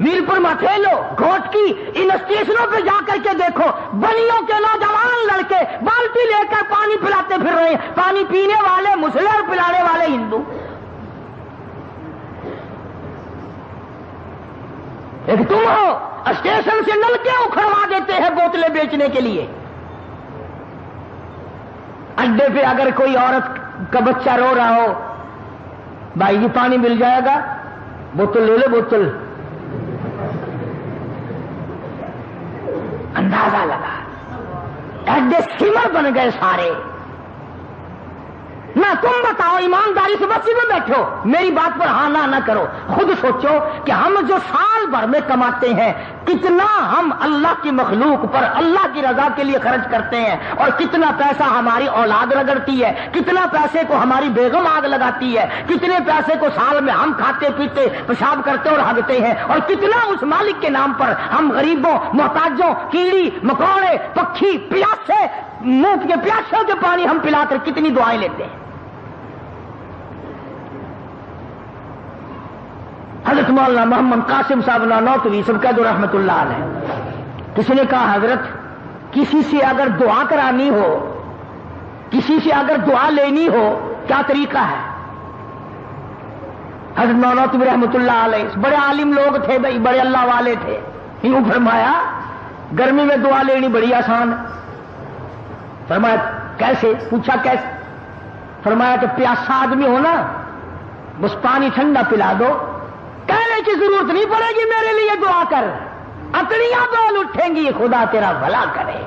Speaker 1: میرپور مٹھیلو، گھوٹ کی، ان اسٹیشنوں پہ جا کر کے دیکھو، بنیوں کے نوجوان لڑکے بالٹی لے کر پانی پلاتے پھر رہے ہیں، پانی پینے والے مسلم اور پلانے والے ہندو۔ ایک تم ہو اسٹیشن سے نلکے اکھڑوا دیتے ہیں بوتلیں بیچنے کے لیے، اڈے پہ اگر کوئی عورت کا بچہ رو رہا ہو، بھائی جی پانی مل جائے گا، بوتل لے لو، بوتل، اندازہ لگا، ایڈے اسکیمر بن گئے سارے۔ نہ تم بتاؤ ایمانداری سے مسجد میں بیٹھو، میری بات پر ہاں نہ کرو، خود سوچو کہ ہم جو سال بھر میں کماتے ہیں کتنا ہم اللہ کی مخلوق پر اللہ کی رضا کے لیے خرچ کرتے ہیں، اور کتنا پیسہ ہماری اولاد رگڑتی ہے، کتنا پیسے کو ہماری بیگم آگ لگاتی ہے، کتنے پیسے کو سال میں ہم کھاتے پیتے پیشاب کرتے اور ہگتے ہیں، اور کتنا اس مالک کے نام پر ہم غریبوں، محتاجوں، کیڑی مکوڑے، پکھی، پیاسے، منہ کے پیاسوں کے پانی ہم پلا کر کتنی دعائیں لیتے ہیں۔ حضرت مولانا محمد قاسم صاحب نانوتوی سبکت رحمت اللہ علیہ، کسی نے کہا حضرت کسی سے اگر دعا کرانی ہو، کسی سے اگر دعا لینی ہو کیا طریقہ ہے؟ حضرت نانوتوی رحمت اللہ علیہ بڑے عالم لوگ تھے بھائی، بڑے اللہ والے تھے، یوں فرمایا گرمی میں دعا لینی بڑی آسان ہے۔ فرمایا کیسے؟ پوچھا کیسے؟ فرمایا کہ پیاسا آدمی ہو نا، بس پانی ٹھنڈا پلا دو، کہنے کی ضرورت نہیں پڑے گی میرے لیے دعا کر، اکڑیاں بول اٹھیں گی، خدا تیرا بھلا کرے،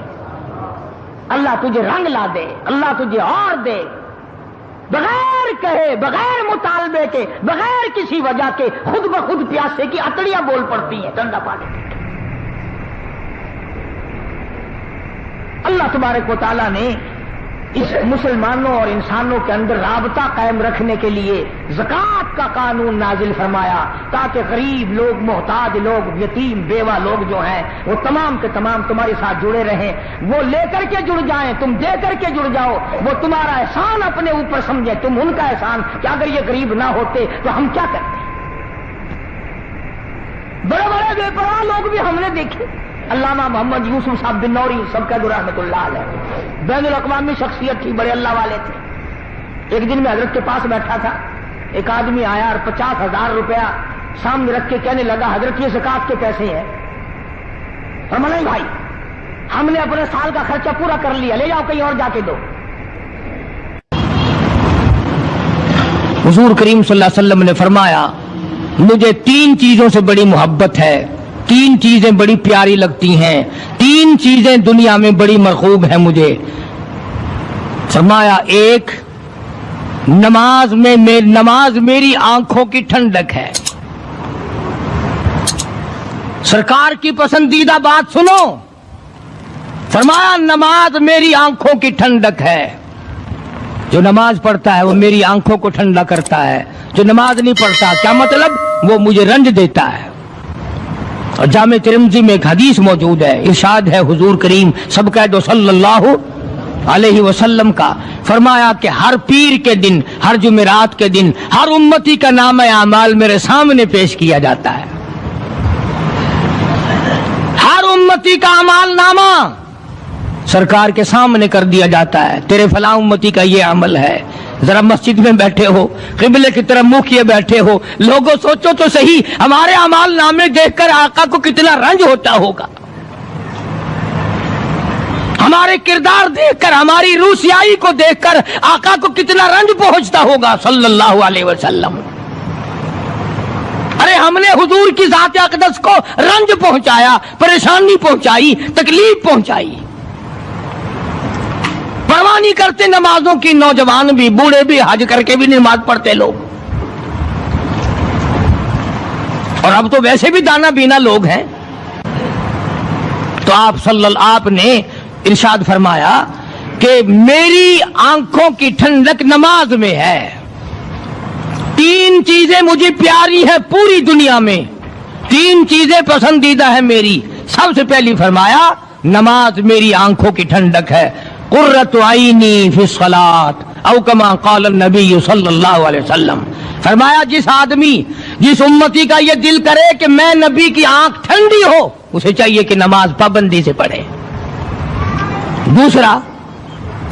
Speaker 1: اللہ تجھے رنگ لا دے، اللہ تجھے اور دے، بغیر کہے، بغیر مطالبے کے، بغیر کسی وجہ کے خود بخود پیاسے کی اکڑیاں بول پڑتی ہیں ٹھنڈا پانی۔ اللہ تبارک و تعالیٰ نے اس مسلمانوں اور انسانوں کے اندر رابطہ قائم رکھنے کے لیے زکوٰۃ کا قانون نازل فرمایا تاکہ غریب لوگ، محتاج لوگ، یتیم بیوہ لوگ جو ہیں وہ تمام کے تمام تمہارے ساتھ جڑے رہیں، وہ لے کر کے جڑ جائیں، تم دے کر کے جڑ جاؤ، وہ تمہارا احسان اپنے اوپر سمجھیں، تم ان کا احسان کہ اگر یہ غریب نہ ہوتے تو ہم کیا کرتے۔ بڑے بڑے بے پرواہ لوگ بھی ہم نے دیکھے، علامہ محمد یوسف صاحب بنوری سب کا رحمۃ اللہ علیہ، بین الاقوامی شخصیت تھی، بڑے اللہ والے تھے۔ ایک دن میں حضرت کے پاس بیٹھا تھا، ایک آدمی آیا اور 50,000 روپیہ سامنے رکھ کے کہنے لگا حضرت یہ زکوٰۃ کے پیسے ہیں۔ فرمایا نہیں بھائی، ہم نے اپنے سال کا خرچہ پورا کر لیا، لے جاؤ کہیں اور جا کے دو۔ حضور کریم صلی اللہ علیہ وسلم نے فرمایا مجھے 3 چیزوں سے بڑی محبت ہے، 3 چیزیں بڑی پیاری لگتی ہیں، 3 چیزیں دنیا میں بڑی مرغوب ہیں مجھے۔ فرمایا ایک، نماز میری آنکھوں کی ٹھنڈک ہے۔ سرکار کی پسندیدہ بات سنو، فرمایا نماز میری آنکھوں کی ٹھنڈک ہے۔ جو نماز پڑھتا ہے وہ میری آنکھوں کو ٹھنڈا کرتا ہے، جو نماز نہیں پڑھتا کیا مطلب؟ وہ مجھے رنج دیتا ہے۔ اور جامع ترمذی میں ایک حدیث موجود ہے، ارشاد ہے حضور کریم سب کہہ دو صلی اللہ علیہ وسلم کا، فرمایا کہ ہر پیر کے دن، ہر جمعرات کے دن ہر امتی کا نامہ اعمال میرے سامنے پیش کیا جاتا ہے۔ ہر امتی کا اعمال نامہ سرکار کے سامنے کر دیا جاتا ہے، تیرے فلاں امتی کا یہ عمل ہے۔ ذرا مسجد میں بیٹھے ہو، قبلے کی طرف منہ کیے بیٹھے ہو، لوگوں سوچو تو صحیح ہمارے اعمال نامے دیکھ کر آقا کو کتنا رنج ہوتا ہوگا، ہمارے کردار دیکھ کر، ہماری روسیائی کو دیکھ کر آقا کو کتنا رنج پہنچتا ہوگا صلی اللہ علیہ وسلم۔ ارے ہم نے حضور کی ذات اقدس کو رنج پہنچایا، پریشانی پہنچائی، تکلیف پہنچائی، پرواہ نہیں کرتے نمازوں کی، نوجوان بھی، بوڑھے بھی، حج کر کے بھی نماز پڑھتے لوگ، اور اب تو ویسے بھی دانا بینا لوگ ہیں۔ تو آپ نے ارشاد فرمایا کہ میری آنکھوں کی ٹھنڈک نماز میں ہے، 3 چیزیں مجھے پیاری ہیں پوری دنیا میں، 3 چیزیں پسندیدہ ہیں میری۔ سب سے پہلی فرمایا نماز میری آنکھوں کی ٹھنڈک ہے، قرۃ عینی فی الصلاۃ او کما قال النبی صلی اللہ علیہ وسلم۔ فرمایا جس امتی کا یہ دل کرے کہ میں نبی کی آنکھ ٹھنڈی ہو، اسے چاہیے کہ نماز پابندی سے پڑھے۔ دوسرا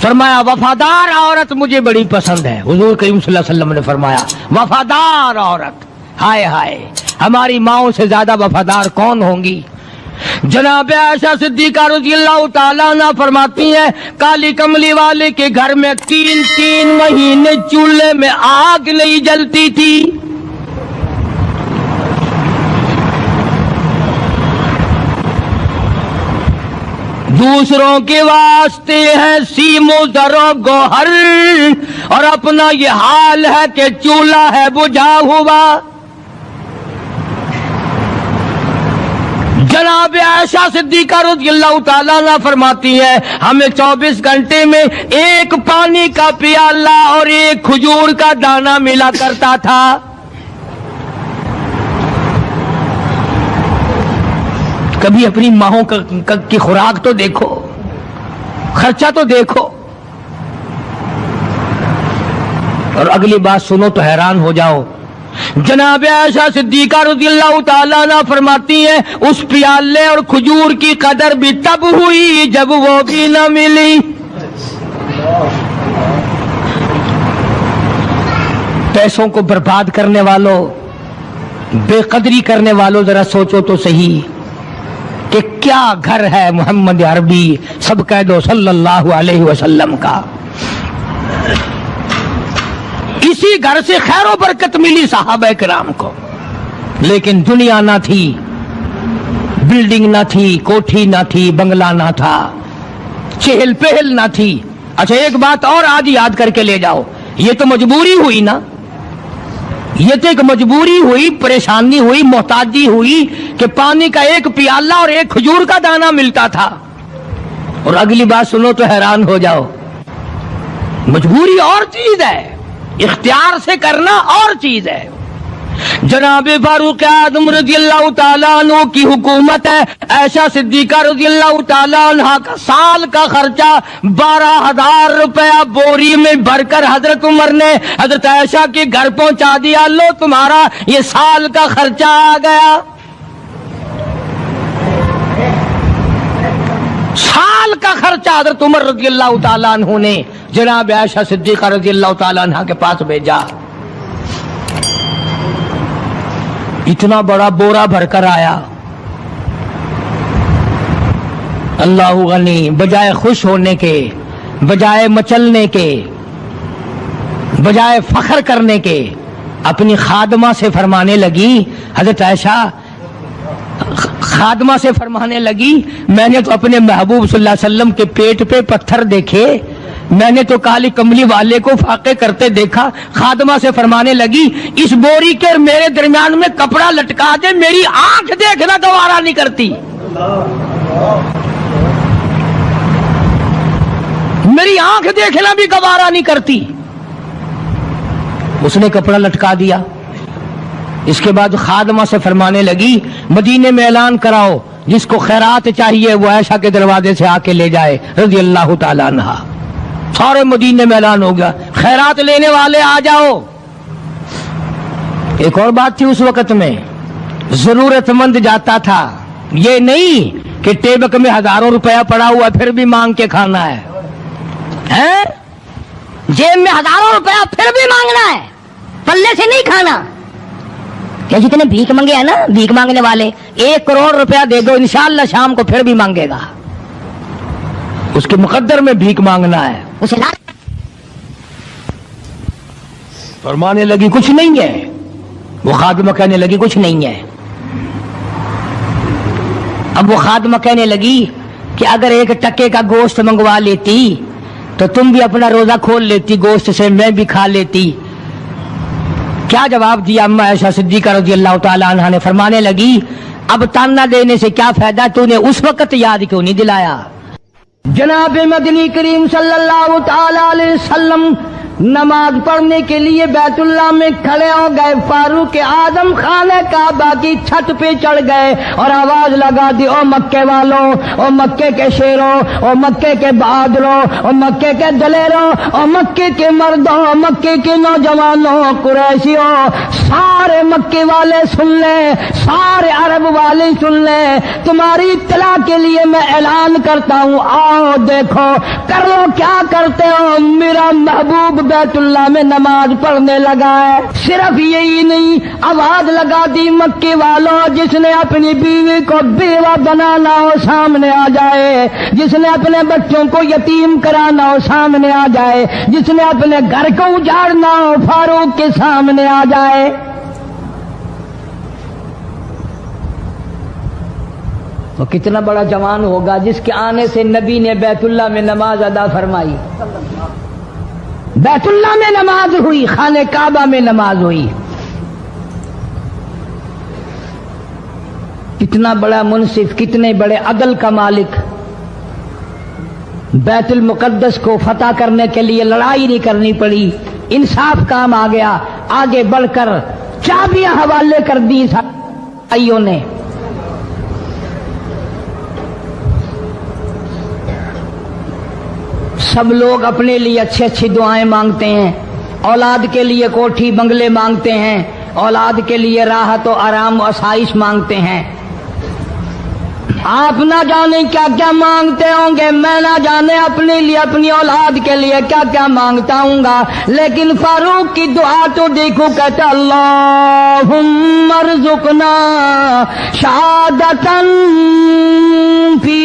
Speaker 1: فرمایا وفادار عورت مجھے بڑی پسند ہے۔ حضور کریم صلی اللہ علیہ وسلم نے فرمایا وفادار عورت، ہائے ہائے ہماری ماؤں سے زیادہ وفادار کون ہوں گی؟ جناب عائشہ صدیقہ رضی اللہ تعالیٰ عنہ فرماتی ہیں کالی کملی والے کے گھر میں 3 مہینے چولہے میں آگ نہیں جلتی تھی۔ دوسروں کے واسطے ہیں سیم و زر و گوہر، اور اپنا یہ حال ہے کہ چولہا ہے بجھا ہوا۔ جناب عائشہ صدیقہ رضی اللہ تعالیٰ عنہ فرماتی ہیں ہمیں 24 گھنٹے میں 1 پانی کا پیالہ اور 1 کھجور کا دانہ ملا کرتا تھا۔ کبھی اپنی ماہوں کی خوراک تو دیکھو، خرچہ تو دیکھو، اور اگلی بات سنو تو حیران ہو جاؤ۔ جناب عائشہ صدیقہ رضی اللہ تعالیٰ عنہ فرماتی ہیں اس پیالے اور کھجور کی قدر بھی تب ہوئی جب وہ بھی نہ ملی۔ پیسوں کو برباد کرنے والوں، بے قدری کرنے والوں، ذرا سوچو تو صحیح کہ کیا گھر ہے محمد عربی سب کہہ دو صلی اللہ علیہ وسلم کا۔ اسی گھر سے خیر و برکت ملی صحابہ کرام کو، لیکن دنیا نہ تھی، بلڈنگ نہ تھی، کوٹھی نہ تھی، بنگلہ نہ تھا، چہل پہل نہ تھی۔ اچھا ایک بات اور آج یاد کر کے لے جاؤ، یہ تو مجبوری ہوئی نا، یہ تو ایک مجبوری ہوئی، پریشانی ہوئی، محتاجی ہوئی کہ پانی کا 1 پیالہ اور 1 کھجور کا دانہ ملتا تھا۔ اور اگلی بات سنو تو حیران ہو جاؤ، مجبوری اور چیز ہے، اختیار سے کرنا اور چیز ہے۔ جناب فاروق اعظم رضی اللہ تعالیٰ عنہ کی حکومت ہے، عائشہ صدیقہ رضی اللہ تعالیٰ عنہ کا سال کا خرچہ 12,000 روپیہ بوری میں بھر کر حضرت عمر نے حضرت عائشہ کے گھر پہنچا دیا، لو تمہارا یہ سال کا خرچہ آ گیا۔ سال کا خرچہ حضرت عمر رضی اللہ تعالیٰ عنہ نے جناب عائشہ صدیقہ رضی اللہ تعالیٰ عنہ کے پاس بھیجا۔ اتنا بڑا بورا بھر کر آیا۔ اللہ غنی، بجائے خوش ہونے کے، بجائے مچلنے کے، بجائے فخر کرنے کے، اپنی خادمہ سے فرمانے لگی، حضرت عائشہ خادمہ سے فرمانے لگی، میں نے تو اپنے محبوب صلی اللہ علیہ وسلم کے پیٹ پہ پتھر دیکھے، میں نے تو کالی کملی والے کو فاقے کرتے دیکھا۔ خادمہ سے فرمانے لگی، اس بوری کے اور میرے درمیان میں کپڑا لٹکا دے، میری آنکھ دیکھنا گوارا نہیں کرتی، میری آنکھ دیکھنا بھی گوارا نہیں کرتی۔ اس نے کپڑا لٹکا دیا۔ اس کے بعد خادمہ سے فرمانے لگی، مدینے میں اعلان کراؤ، جس کو خیرات چاہیے وہ عائشہ کے دروازے سے آ کے لے جائے رضی اللہ تعالیٰ عنہ۔ سارے مدینے میں اعلان ہو گیا، خیرات لینے والے آ جاؤ۔ ایک اور بات تھی اس وقت میں، ضرورت مند جاتا تھا، یہ نہیں کہ ٹیبک میں ہزاروں روپیہ پڑا ہوا پھر بھی مانگ کے کھانا ہے، جیب میں ہزاروں روپیہ پھر بھی مانگنا ہے، پلے سے نہیں کھانا۔ کہ جتنے بھیک مانگے ہیں نا، بھیک مانگنے والے، 1 کروڑ روپیہ دے دو انشاءاللہ شام کو پھر بھی مانگے گا، اس کے مقدر میں بھیک مانگنا ہے۔ اسے فرمانے لگی کچھ نہیں ہے، وہ خادمہ کہنے لگی کچھ نہیں ہے۔ اب وہ خادمہ کہنے لگی کہ اگر 1 ٹکے کا گوشت منگوا لیتی تو تم بھی اپنا روزہ کھول لیتی، گوشت سے میں بھی کھا لیتی۔ کیا جواب دیا اما عائشہ صدیقہ رضی اللہ تعالیٰ عنہ نے؟ فرمانے لگی، اب تانا دینے سے کیا فائدہ، تو نے اس وقت یاد کیوں نہیں دلایا؟ جناب مدنی کریم صلی اللہ تعالی علیہ وسلم نماز پڑھنے کے لیے بیت اللہ میں کھڑے ہو گئے۔ فاروق اعظم خانہ کعبہ کی چھت پہ چڑھ گئے اور آواز لگا دی، او مکے والوں، او مکے کے شیروں، او مکے کے بہادروں، او مکے کے دلیروں، او مکے کے مردوں، مکے کے نوجوانوں، قریشیوں، سارے مکے والے سن لیں، سارے عرب والے سن لیں، تمہاری اطلاع کے لیے میں اعلان کرتا ہوں، آؤ دیکھو، کر لو کیا کرتے ہو، میرا محبوب بیت اللہ میں نماز پڑھنے لگا ہے۔ صرف یہی نہیں، آواز لگا دی، مکے والوں، جس نے اپنی بیوی کو بیوہ بنانا ہو سامنے آ جائے، جس نے اپنے بچوں کو یتیم کرانا ہو سامنے آ جائے، جس نے اپنے گھر کو اجاڑنا ہو فاروق کے سامنے آ جائے۔ وہ کتنا بڑا جوان ہوگا جس کے آنے سے نبی نے بیت اللہ میں نماز ادا فرمائی، بیت اللہ میں نماز ہوئی، خانہ کعبہ میں نماز ہوئی۔ کتنا بڑا منصف، کتنے بڑے عدل کا مالک، بیت المقدس کو فتح کرنے کے لیے لڑائی نہیں کرنی پڑی، انصاف کام آ گیا، آگے بڑھ کر چابیاں حوالے کر دی بھائیوں نے۔ سب لوگ اپنے لیے اچھی اچھی دعائیں مانگتے ہیں، اولاد کے لیے کوٹھی بنگلے مانگتے ہیں، اولاد کے لیے راحت و آرام و آسائش مانگتے ہیں۔ آپ نہ جانے کیا کیا مانگتے ہوں گے، میں نہ جانے اپنے لیے، اپنی اولاد کے لیے کیا کیا مانگتا ہوں گا، لیکن فاروق کی دعا تو دیکھو، کہتا اللہم ارزقنا شہادتاً فی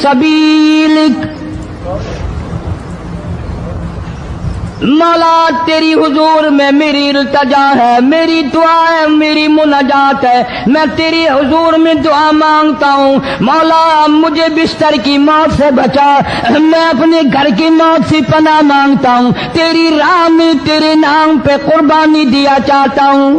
Speaker 1: سبیلک، مولا تیری حضور میں میری التجا ہے، میری دعا ہے، میری مناجات ہے، میں تیری حضور میں دعا مانگتا ہوں، مولا مجھے بستر کی موت سے بچا، میں اپنے گھر کی موت سے پناہ مانگتا ہوں، تیری راہ میں تیرے نام پہ قربانی دیا چاہتا ہوں۔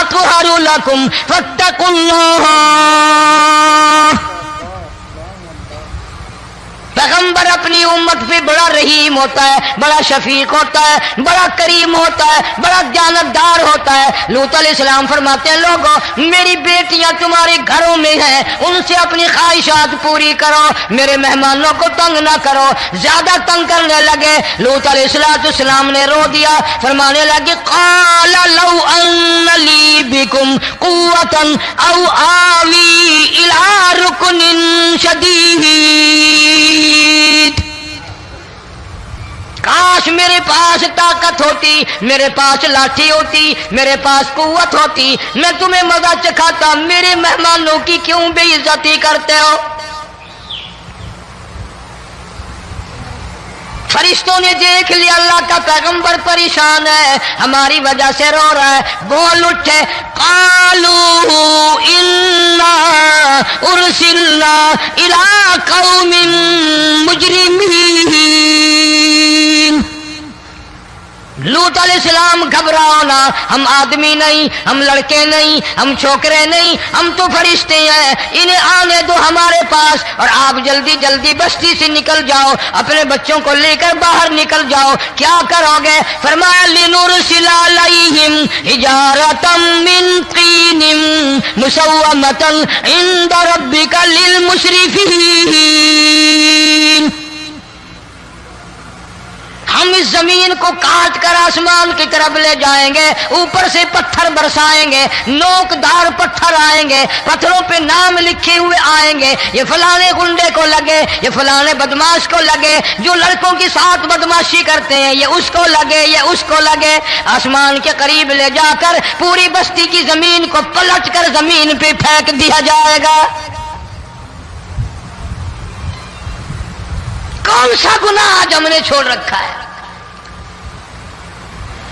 Speaker 1: اطهر لكم فاتقوا الله. پیغمبر اپنی امت پہ بڑا رحیم ہوتا ہے، بڑا شفیق ہوتا ہے، بڑا کریم ہوتا ہے، بڑا دیانتدار ہوتا ہے. لوط علیہ السلام فرماتے ہیں لوگوں میری بیٹیاں تمہارے گھروں میں ہیں، ان سے اپنی خواہشات پوری کرو، میرے مہمانوں کو تنگ نہ کرو. زیادہ تنگ کرنے لگے، لوط علیہ السلام نے رو دیا، فرمانے لگے قال لو ان لی بکم قوة او آوی الى رکن شدید. کاش میرے پاس طاقت ہوتی، میرے پاس لاٹھی ہوتی، میرے پاس قوت ہوتی، میں تمہیں مزہ چکھاتا. میرے مہمانوں کی کیوں بے عزتی کرتے ہو؟ فرشتوں نے دیکھ لیا اللہ کا پیغمبر پریشان ہے، ہماری وجہ سے رو رہا ہے، بول اٹھے قالوا انا ارسلنا الى قوم مجرمین. لوط علیہ السلام گھبراؤ نہ، ہم آدمی نہیں، ہم لڑکے نہیں، ہم چھوکرے نہیں، ہم تو فرشتے ہیں، انہیں آنے دو ہمارے پاس اور آپ جلدی جلدی بستی سے نکل جاؤ، اپنے بچوں کو لے کر باہر نکل جاؤ. کیا کرو گے؟ فرمایا لنرسل علیہم حجارۃ من طین مسومۃ عند ربک للمسرفین. ہم اس زمین کو کاٹ کر آسمان کی طرف لے جائیں گے، اوپر سے پتھر برسائیں گے، نوک دار پتھر آئیں گے، پتھروں پہ نام لکھے ہوئے آئیں گے، یہ فلانے گنڈے کو لگے، یہ فلانے بدماش کو لگے، جو لڑکوں کے ساتھ بدماشی کرتے ہیں یہ اس کو لگے، یہ اس کو لگے. آسمان کے قریب لے جا کر پوری بستی کی زمین کو پلٹ کر زمین پہ پھینک دیا جائے گا. کون سا گناہ آج ہم نے چھوڑ رکھا ہے؟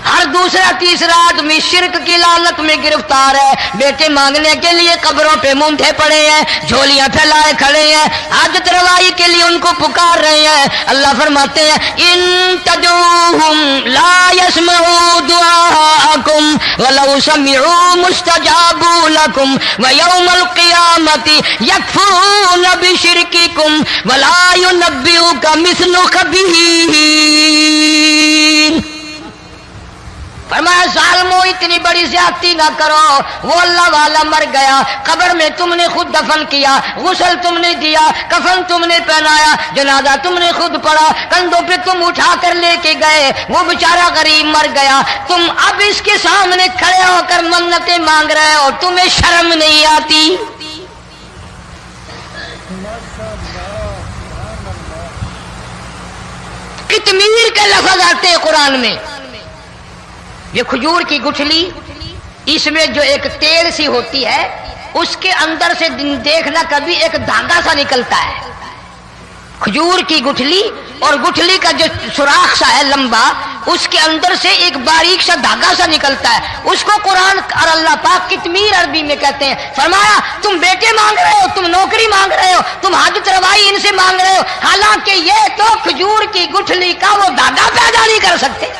Speaker 1: ہر دوسرا تیسرا آدمی شرک کی لعنت میں گرفتار ہے. بیٹے مانگنے کے لیے قبروں پہ مونڈے پڑے ہیں، جھولیاں پھیلائے کھڑے ہیں، حاجت روائی کے لیے ان کو پکار رہے ہیں. اللہ فرماتے ہیں ان تدعوہم لا يسمعوا دعاءکم ولو سمعوا مستجابوا لکم ویوم القیامت یکفرون بشرککم ولا ینبئک مثل خبیر. فرمایا ظالمو اتنی بڑی زیادتی نہ کرو، وہ اللہ والا مر گیا، قبر میں تم نے خود دفن کیا، غسل تم نے دیا، کفن تم نے پہنایا، جنازہ تم نے خود پڑھا، کندھوں پہ تم اٹھا کر لے کے گئے، وہ بیچارہ غریب مر گیا، تم اب اس کے سامنے کھڑے ہو کر منتیں مانگ رہے ہو، تمہیں شرم نہیں آتی؟ کتمیر کے لفظ آتے ہیں قرآن میں. یہ کھجور کی گٹھلی، اس میں جو ایک تیل سی ہوتی ہے، اس کے اندر سے دیکھنا کبھی ایک دھاگا سا نکلتا ہے. کھجور کی گٹھلی اور گٹھلی کا جو سوراخ سا ہے لمبا، اس کے اندر سے ایک باریک سا دھاگا سا نکلتا ہے، اس کو قرآن اور اللہ پاک کتمیر عربی میں کہتے ہیں. فرمایا تم بیٹے مانگ رہے ہو، تم نوکری مانگ رہے ہو، تم حاجت روائی ان سے مانگ رہے ہو، حالانکہ یہ تو کھجور کی گٹھلی کا وہ دھاگا پیدا نہیں کر سکتے.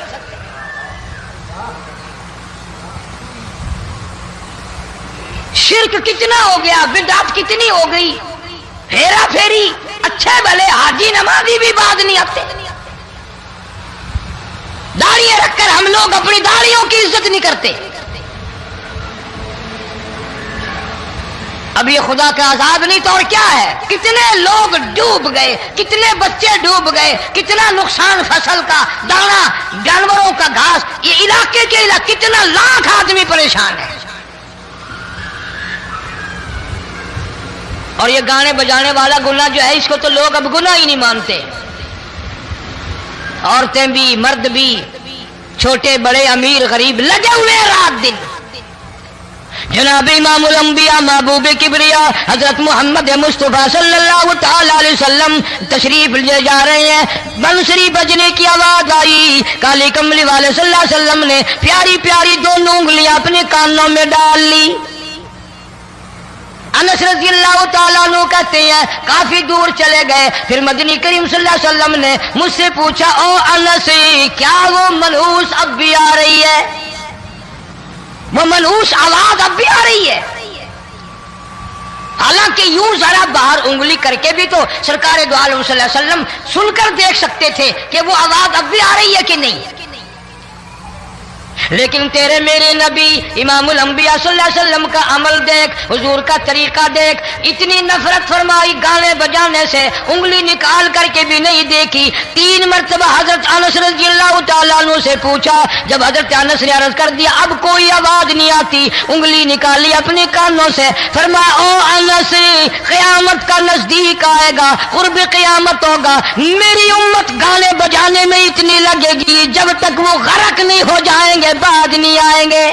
Speaker 1: شرک کتنا ہو گیا، بدعت کتنی ہو گئی، ہیرا پھیری، اچھے بھلے حاجی نمازی بھی بعد نہیں آتے. داڑیاں رکھ کر ہم لوگ اپنی داڑیوں کی عزت نہیں کرتے. اب یہ خدا کا عذاب نہیں تو اور کیا ہے؟ کتنے لوگ ڈوب گئے، کتنے بچے ڈوب گئے، کتنا نقصان فصل کا، دانا، جانوروں کا گھاس، یہ علاقے کے علاقے کتنا لاکھ آدمی پریشان ہے. اور یہ گانے بجانے والا گناہ جو ہے اس کو تو لوگ اب گناہ ہی نہیں مانتے. عورتیں بھی، مرد بھی، چھوٹے بڑے، امیر غریب لگے ہوئے رات دن. جناب امام الانبیاء محبوب کبریا حضرت محمد مصطفیٰ صلی اللہ تعالی علیہ وسلم تشریف لے جا رہے ہیں. بنسری بجنے کی آواز آئی، کالی کملی والے صلی اللہ علیہ وسلم نے پیاری پیاری دونوں انگلیاں اپنے کانوں میں ڈال لی. انس رضی اللہ تعالیٰ عنہ کہتے ہیں کافی دور چلے گئے، پھر مدنی کریم صلی اللہ علیہ وسلم نے مجھ سے پوچھا او انس کیا وہ منحوس اب بھی آ رہی ہے؟ وہ منحوس آواز اب بھی آ رہی ہے. حالانکہ یوں ذرا باہر انگلی کر کے بھی تو سرکار دو عالم صلی اللہ علیہ وسلم سن کر دیکھ سکتے تھے کہ وہ آواز اب بھی آ رہی ہے کہ نہیں. لیکن تیرے میرے نبی امام الانبیاء صلی اللہ علیہ وسلم کا عمل دیکھ، حضور کا طریقہ دیکھ. اتنی نفرت فرمائی گانے بجانے سے، انگلی نکال کر کے بھی نہیں دیکھی. 3 مرتبہ حضرت انس رضی اللہ تعالیٰ عنہ سے پوچھا. جب حضرت انس نے عرض کر دیا اب کوئی آواز نہیں آتی، انگلی نکالی اپنے کانوں سے، فرمایا او انس، قیامت کا نزدیک آئے گا، قرب قیامت ہوگا، میری امت گانے بجانے میں اتنی لگے گی جب تک وہ غرق نہیں ہو جائیں گے بعد نہیں آئیں گے.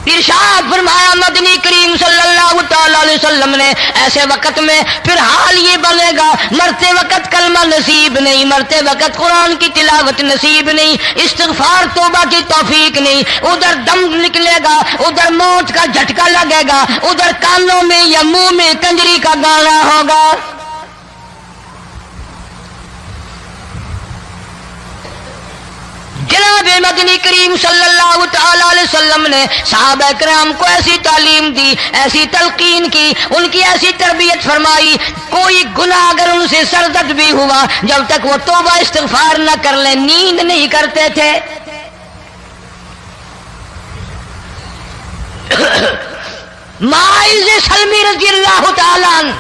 Speaker 1: ارشاد فرمایا مدنی کریم صلی اللہ تعالی علیہ وسلم نے ایسے وقت میں پھر حال یہ بنے گا، مرتے وقت کلمہ نصیب نہیں، مرتے وقت قرآن کی تلاوت نصیب نہیں، استغفار توبہ کی توفیق نہیں. ادھر دم نکلے گا، ادھر موت کا جھٹکا لگے گا، ادھر کانوں میں یا منہ میں کنجری کا گانا ہوگا. جناب مدنی کریم صلی اللہ تعالی علیہ وسلم نے صحابہ کرام کو ایسی تعلیم دی، ایسی تلقین کی، ان کی ایسی تربیت فرمائی. کوئی گناہ اگر ان سے سرزد بھی ہوا، جب تک وہ توبہ استغفار نہ کر لیں نیند نہیں کرتے تھے. ماعز سلمی رضی اللہ تعالیٰ عنہ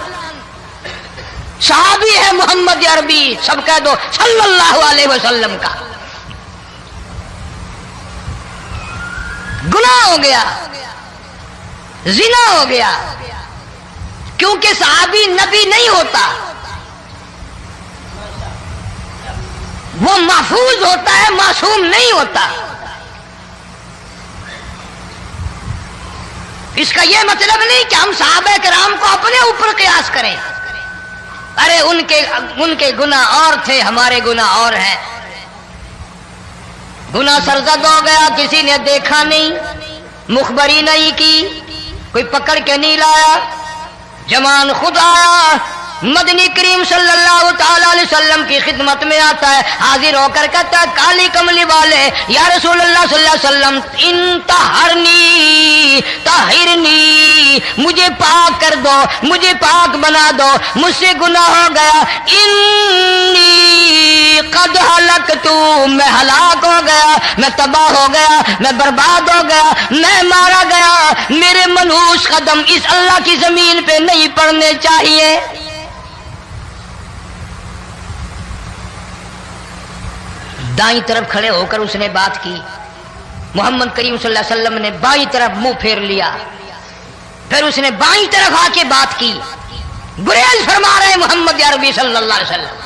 Speaker 1: صحابی ہے محمد عربی، سب کہہ دو صلی اللہ علیہ وسلم کا. گناہ ہو گیا، زنا ہو گیا، کیونکہ صحابی نبی نہیں ہوتا، وہ محفوظ ہوتا ہے، معصوم نہیں ہوتا. اس کا یہ مطلب نہیں کہ ہم صحابہ کرام کو اپنے اوپر قیاس کریں. ارے ان کے گناہ اور تھے، ہمارے گناہ اور ہیں. گناہ سرزد ہو گیا، کسی نے دیکھا نہیں، مخبری نہیں کی، کوئی پکڑ کے نہیں لایا، جوان خود آیا، مدنی کریم صلی اللہ تعالی علیہ وسلم کی خدمت میں آتا ہے، حاضر ہو کر کہتا ہے کالی کملی والے یا رسول اللہ صلی اللہ علیہ وسلم انطہرنی طہرنی، مجھے پاک کر دو، مجھے پاک بنا دو، مجھ سے گناہ ہو گیا. انی قد ہلکتو، میں ہلاک ہو گیا، میں تباہ ہو گیا، میں برباد ہو گیا، میں مارا گیا. میرے منحوس قدم اس اللہ کی زمین پہ نہیں پڑنے چاہیے. دائیں طرف کھڑے ہو کر اس نے بات کی. محمد کریم صلی اللہ علیہ وسلم نے بائیں طرف منہ پھیر لیا، پھر اس نے بائیں طرف آ کے بات کی. گریز فرما رہے محمد عربی صلی اللہ علیہ وسلم.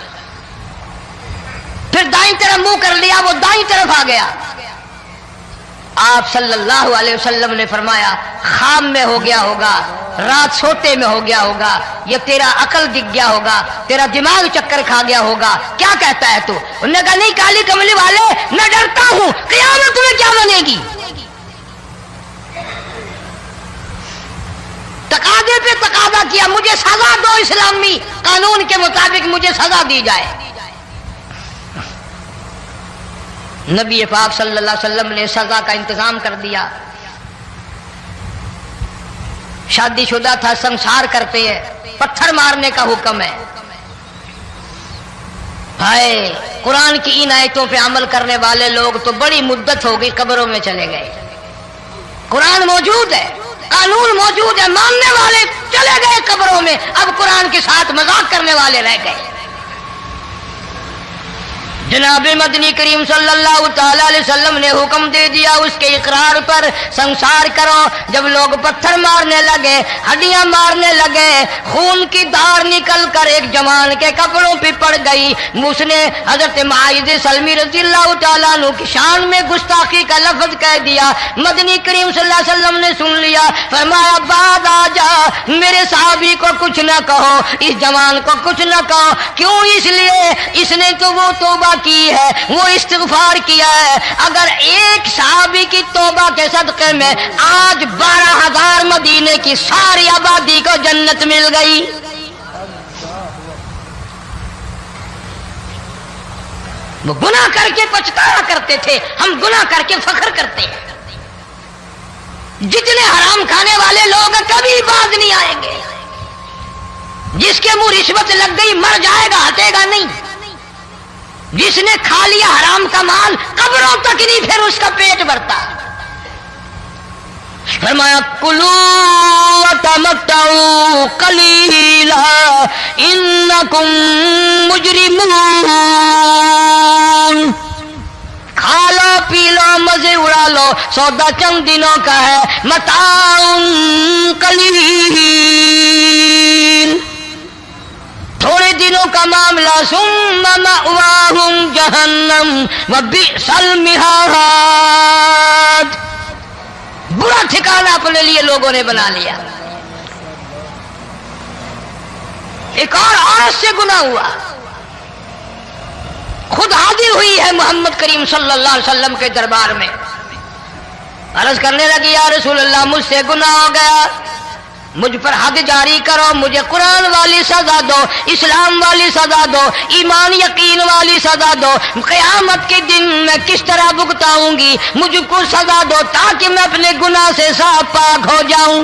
Speaker 1: پھر دائیں طرف منہ کر لیا، وہ دائیں طرف آ گیا. آپ صلی اللہ علیہ وسلم نے فرمایا خواب میں ہو گیا ہوگا، رات سوتے میں ہو گیا ہوگا، یہ تیرا عقل دکھ گیا ہوگا، تیرا دماغ چکر کھا گیا ہوگا، کیا کہتا ہے تو؟ انہوں نے کہا نہیں کالی کملی والے، میں ڈرتا ہوں قیامت میں کیا بنے گی. تقاضے پہ تقاضا کیا، مجھے سزا دو، اسلامی قانون کے مطابق مجھے سزا دی جائے. نبی پاک صلی اللہ علیہ وسلم نے سزا کا انتظام کر دیا. شادی شدہ تھا، سنسار کرتے ہیں، پتھر مارنے کا حکم ہے. ہائے قرآن کی ان آیتوں پہ عمل کرنے والے لوگ تو بڑی مدت ہو گئی قبروں میں چلے گئے. قرآن موجود ہے، قانون موجود ہے، ماننے والے چلے گئے قبروں میں، اب قرآن کے ساتھ مذاق کرنے والے رہ گئے. جناب مدنی کریم صلی اللہ تعالی علیہ وسلم نے حکم دے دیا اس کے اقرار پر سنسار کرو. جب لوگ پتھر مارنے لگے، ہڈیاں مارنے لگے، خون کی دھار نکل کر ایک جوان کے کپڑوں پہ پڑ گئی. اس نے حضرت معاذ سلمی رضی اللہ تعالیٰ عنہ کی شان میں گستاخی کا لفظ کہہ دیا. مدنی کریم صلی اللہ علیہ وسلم نے سن لیا، فرمایا بعد آ جا، میرے صحابی کو کچھ نہ کہو، اس جوان کو کچھ نہ کہو. کیوں؟ اس لیے اس نے تو وہ توبہ کی ہے، وہ استغفار کیا ہے. اگر ایک صحابی کی توبہ کے صدقے میں آج 12,000 مدینے کی ساری آبادی کو جنت مل گئی. وہ گناہ کر کے پچھتایا کرتے تھے، ہم گناہ کر کے فخر کرتے ہیں۔ جتنے حرام کھانے والے لوگ کبھی باز نہیں آئیں گے۔ جس کے منہ رشوت لگ گئی مر جائے گا، ہٹے گا نہیں۔ جس نے کھا لیا حرام کا مال قبروں تک نہیں پھر اس کا پیٹ بھرتا۔ فرمایا کلوا وتمتعوا قلیلا انکم مجرمون، کھا لو پی لو مزے اڑا لو، سودا چند دنوں کا ہے، متاع قلیل، تھوڑے دنوں کا معاملہ، ثم مأواہم جہنم وبئس المہاد، برا ٹھکانہ اپنے لیے لوگوں نے بنا لیا۔ ایک اور عورت سے گناہ ہوا، خود حاضر ہوئی ہے محمد کریم صلی اللہ علیہ وسلم کے دربار میں، عرض کرنے لگی یا رسول اللہ مجھ سے گناہ ہو گیا، مجھ پر حد جاری کرو، مجھے قرآن والی سزا دو، اسلام والی سزا دو، ایمان یقین والی سزا دو، قیامت کے دن میں کس طرح بھگتاؤں گی، مجھ کو سزا دو تاکہ میں اپنے گناہ سے صاف پاک ہو جاؤں۔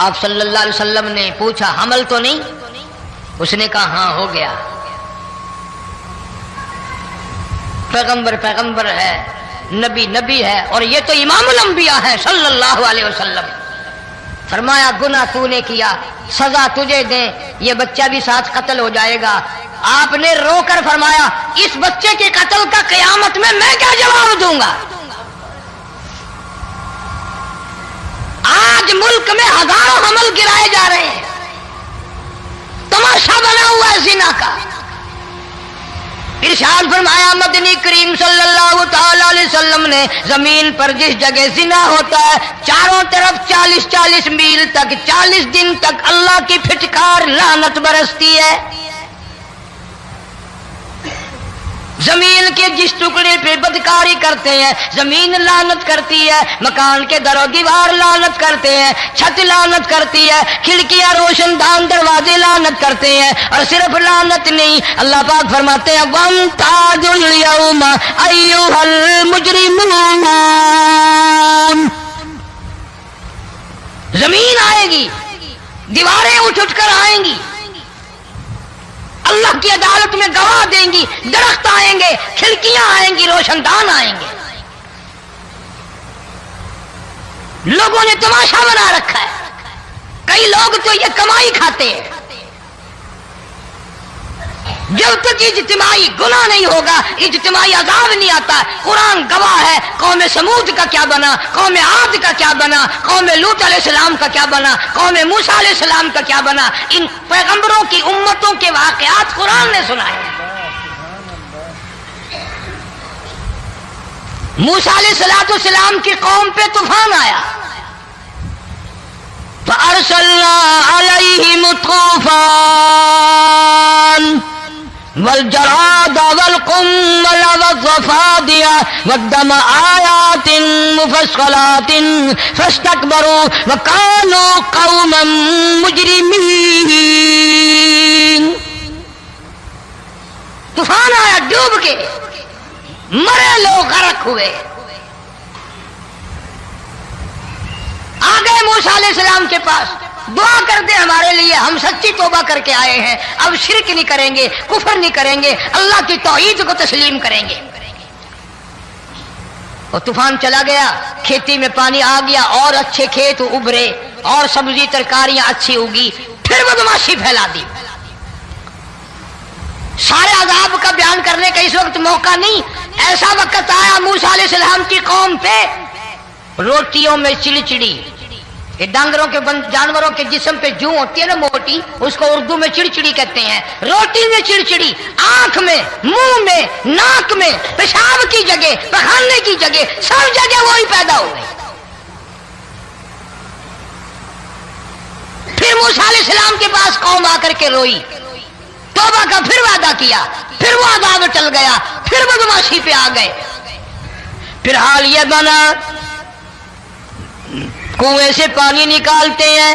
Speaker 1: آپ صلی اللہ علیہ وسلم نے پوچھا حمل تو نہیں؟ اس نے کہا ہاں ہو گیا۔ پیغمبر ہے، نبی ہے، اور یہ تو امام الانبیاء ہے صلی اللہ علیہ وسلم۔ فرمایا گناہ تو نے کیا، سزا تجھے دیں، یہ بچہ بھی ساتھ قتل ہو جائے گا۔ آپ نے رو کر فرمایا اس بچے کے قتل کا قیامت میں کیا جواب دوں گا؟ آج ملک میں ہزاروں حمل گرائے جا رہے ہیں، تماشا بنا ہوا ہے زنا کا۔ ارشاد فرمایا مدنی کریم صلی اللہ تعالی علیہ وسلم نے زمین پر جس جگہ زنا ہوتا ہے چاروں طرف 40 میل تک 40 دن تک اللہ کی پھٹکار لعنت برستی ہے۔ زمین کے جس ٹکڑے پہ بدکاری کرتے ہیں زمین لعنت کرتی ہے، مکان کے در و دیوار لعنت کرتے ہیں، چھت لعنت کرتی ہے، کھڑکیاں روشن دان دروازے لعنت کرتے ہیں، اور صرف لعنت نہیں، اللہ پاک فرماتے ہیں وَامْتَازُوا الْيَوْمَ أَيُّهَا الْمُجْرِمُونَ، زمین آئے گی، دیواریں اٹھ کر آئیں گی، اللہ کی عدالت میں گواہ دیں گی، درخت آئیں گے، کھڑکیاں آئیں گی، روشن دان آئیں گے۔ لوگوں نے تماشا بنا رکھا ہے، کئی لوگ تو یہ کمائی کھاتے ہیں۔ جب تک اجتماعی گناہ نہیں ہوگا اجتماعی عذاب نہیں آتا۔ قرآن گواہ ہے، قوم سمود کا کیا بنا، قوم عاد کا کیا بنا، قوم لوط علیہ السلام کا کیا بنا، قوم موسیٰ علیہ السلام کا کیا بنا۔ ان پیغمبروں کی امتوں کے واقعات قرآن نے سنائے۔ موسیٰ علیہ السلام کی قوم پہ طوفان آیا، فَأَرْسَلْنَا عَلَيْهِمُ الطُّوفَانَ والجراد والقمل والضفادع والدم آيات مفصلات فاستكبروا وكانوا قوما مجرمين۔ طوفان آیا، ڈوب کے مرے لوگ غرق ہوئے۔ آ گئے موسیٰ علیہ السلام کے پاس، دعا کر دے ہمارے لیے، ہم سچی توبہ کر کے آئے ہیں، اب شرک نہیں کریں گے، کفر نہیں کریں گے، اللہ کی توحید کو تسلیم کریں گے۔ اور طوفان چلا گیا، کھیتی میں پانی آ گیا، اور اچھے کھیت ابھرے، اور سبزی ترکاریاں اچھی اگی، پھر بدماشی پھیلا دی۔ سارے عذاب کا بیان کرنے کا اس وقت موقع نہیں۔ ایسا وقت آیا موسیٰ علیہ السلام کی قوم پہ روٹیوں میں چڑچڑی، یہ ڈانگروں کے جانوروں کے جسم پہ جوں ہوتی ہے نا موٹی، اس کو اردو میں چڑچڑی کہتے ہیں۔ روٹی میں چڑچڑی، آنکھ میں، منہ میں، ناک میں، پیشاب کی جگہ، پخانے کی جگہ، سب جگہ وہی پیدا ہو گئی۔ پھر موسیٰ علیہ السلام کے پاس قوم آ کر کے روئی، توبہ کا پھر وعدہ کیا، پھر وہ عذاب ٹل گیا، پھر بدماشی پہ آ گئے۔ پھر حال یہ بنا کنویں سے پانی نکالتے ہیں،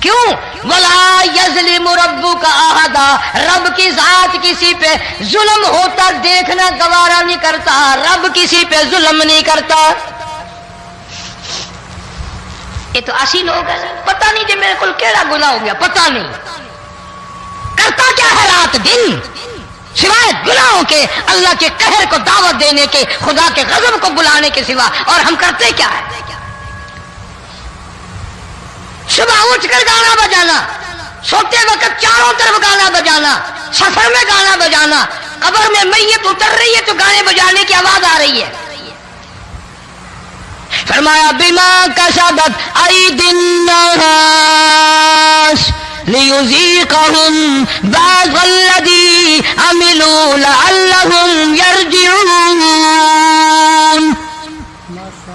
Speaker 1: کیوں؟ وَلَا يَظْلِمُ رَبُّكَ أَحَدًا، رب کی ذات کسی پہ ظلم ہوتا دیکھنا گوارا نہیں کرتا، رب کسی پہ ظلم نہیں کرتا۔ یہ تو اسی لوگ ہیں، پتہ نہیں جی میرے کو کیڑا گناہ ہو گیا، پتہ نہیں کرتا کیا ہے رات دن سوائے گناہوں کے، اللہ کے قہر کو دعوت دینے کے، خدا کے غضب کو بلانے کے سوا، اور ہم کرتے کیا ہے؟ صبح اٹھ کر گانا بجانا، سوتے وقت چاروں طرف گانا بجانا، سفر میں گانا بجانا، قبر میں میت اتر رہی ہے تو گانے بجانے کی آواز آ رہی ہے۔ فرمایا بما کسبت ایدی الناس لیذیقہم بعض الذی عملوا لعلہم یرجعون۔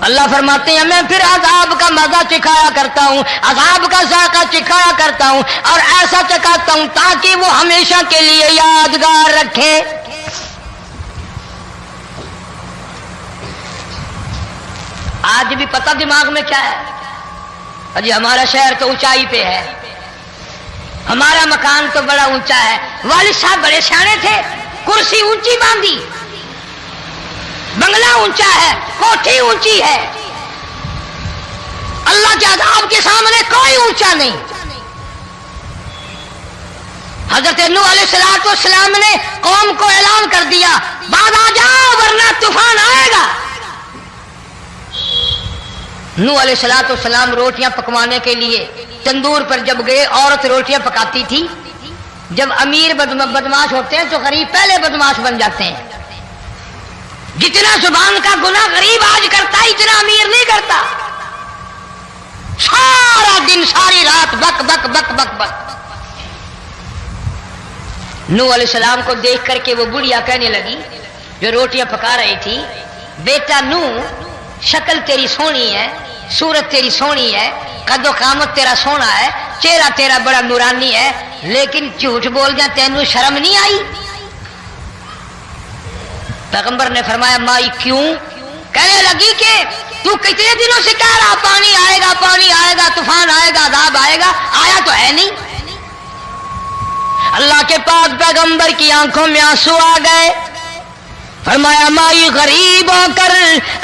Speaker 1: اللہ فرماتے ہیں میں پھر عذاب کا مزہ چکھایا کرتا ہوں، عذاب کا ذائقہ چکھایا کرتا ہوں، اور ایسا چکھاتا ہوں تاکہ وہ ہمیشہ کے لیے یادگار رکھے۔ آج بھی پتہ دماغ میں کیا ہے؟ جی ہمارا شہر تو اونچائی پہ ہے، ہمارا مکان تو بڑا اونچا ہے، والد صاحب بڑے سیانے تھے، کرسی اونچی باندھی، بنگلہ اونچا ہے، کوٹھی اونچی ہے، اللہ کے عذاب کے سامنے کوئی اونچا نہیں۔ حضرت نوح علیہ السلام نے قوم کو اعلان کر دیا بعد آ جاؤ ورنہ طوفان آئے گا۔ نوح علیہ السلام روٹیاں پکوانے کے لیے تندور پر جب گئے، عورت روٹیاں پکاتی تھی۔ جب امیر بدماش ہوتے ہیں تو غریب پہلے بدماش بن جاتے ہیں۔ جتنا زبان کا گناہ غریب آج کرتا ہے اتنا امیر نہیں کرتا۔ سارا دن ساری رات بک بک بک بک بک۔ نوح علیہ السلام کو دیکھ کر کے وہ بڑھیا کہنے لگی جو روٹیاں پکا رہی تھی، بیٹا نوح شکل تیری سونی ہے، صورت تیری سونی ہے، قد و قامت تیرا سونا ہے، چہرہ تیرا بڑا نورانی ہے، لیکن جھوٹ بول جا تینوں شرم نہیں آئی؟ پیغمبر نے فرمایا مائی کیوں؟ کہنے لگی کہ تو کتنے دنوں سے کہہ رہا پانی آئے گا، پانی آئے گا، طوفان آئے گا، عذاب آئے گا، آیا تو ہے نہیں۔ اللہ کے پاک پیغمبر کی آنکھوں میں آنسو آ گئے۔ فرمایا مائی غریب ہو کر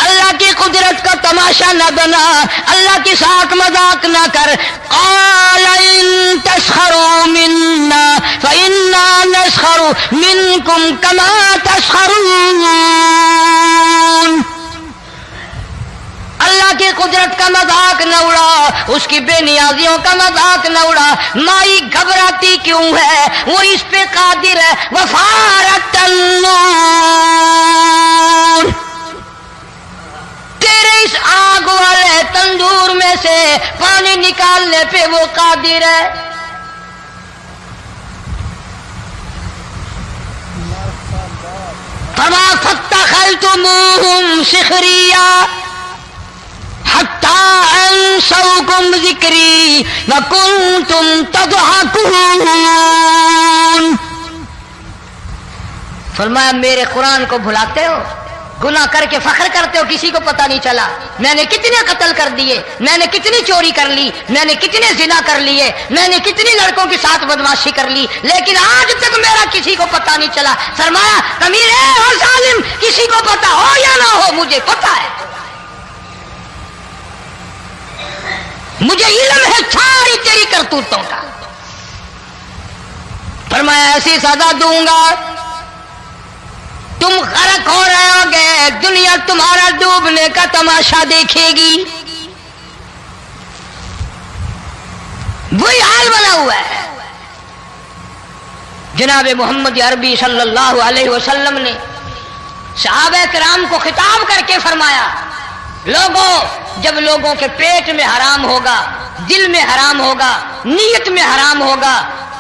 Speaker 1: اللہ کی قدرت کا تماشا نہ بنا، اللہ کی ساتھ مذاق نہ کر۔ قال ان تسخروا منا فإنا نسخر منكم كما تسخرون۔ اللہ کی قدرت کا مذاق نہ اڑا، اس کی بے نیازیوں کا مذاق نہ اڑا۔ مائی گھبراتی کیوں ہے؟ وہ اس پہ قادر ہے۔ وفارت النور، تیرے اس آگ والے تندور میں سے پانی نکالنے پہ وہ قادر ہے۔ فما فاتخذتموہم سخریا حتی انسوکم ذکری وکنتم تضحکون۔ فرمایا میرے قرآن کو بھلاتے ہو، گناہ کر کے فخر کرتے ہو، کسی کو پتہ نہیں چلا میں نے کتنے قتل کر دیے، میں نے کتنی چوری کر لی، میں نے کتنے زنا کر لیے، میں نے کتنی لڑکوں کے ساتھ بدماشی کر لی، لیکن آج تک میرا کسی کو پتہ نہیں چلا۔ فرمایا امیر اور ظالم کسی کو پتہ ہو یا نہ ہو مجھے پتہ ہے، مجھے علم ہے ساری تیری کرتوتوں کا۔ فرمایا ایسی سزا دوں گا تم غرق ہو رہے ہو گے، دنیا تمہارا ڈوبنے کا تماشا دیکھے گی۔ وہی حال بنا ہوا ہے۔ جناب محمد عربی صلی اللہ علیہ وسلم نے صحابہ کرام کو خطاب کر کے فرمایا لوگوں، جب لوگوں کے پیٹ میں حرام ہوگا، دل میں حرام ہوگا، نیت میں حرام ہوگا،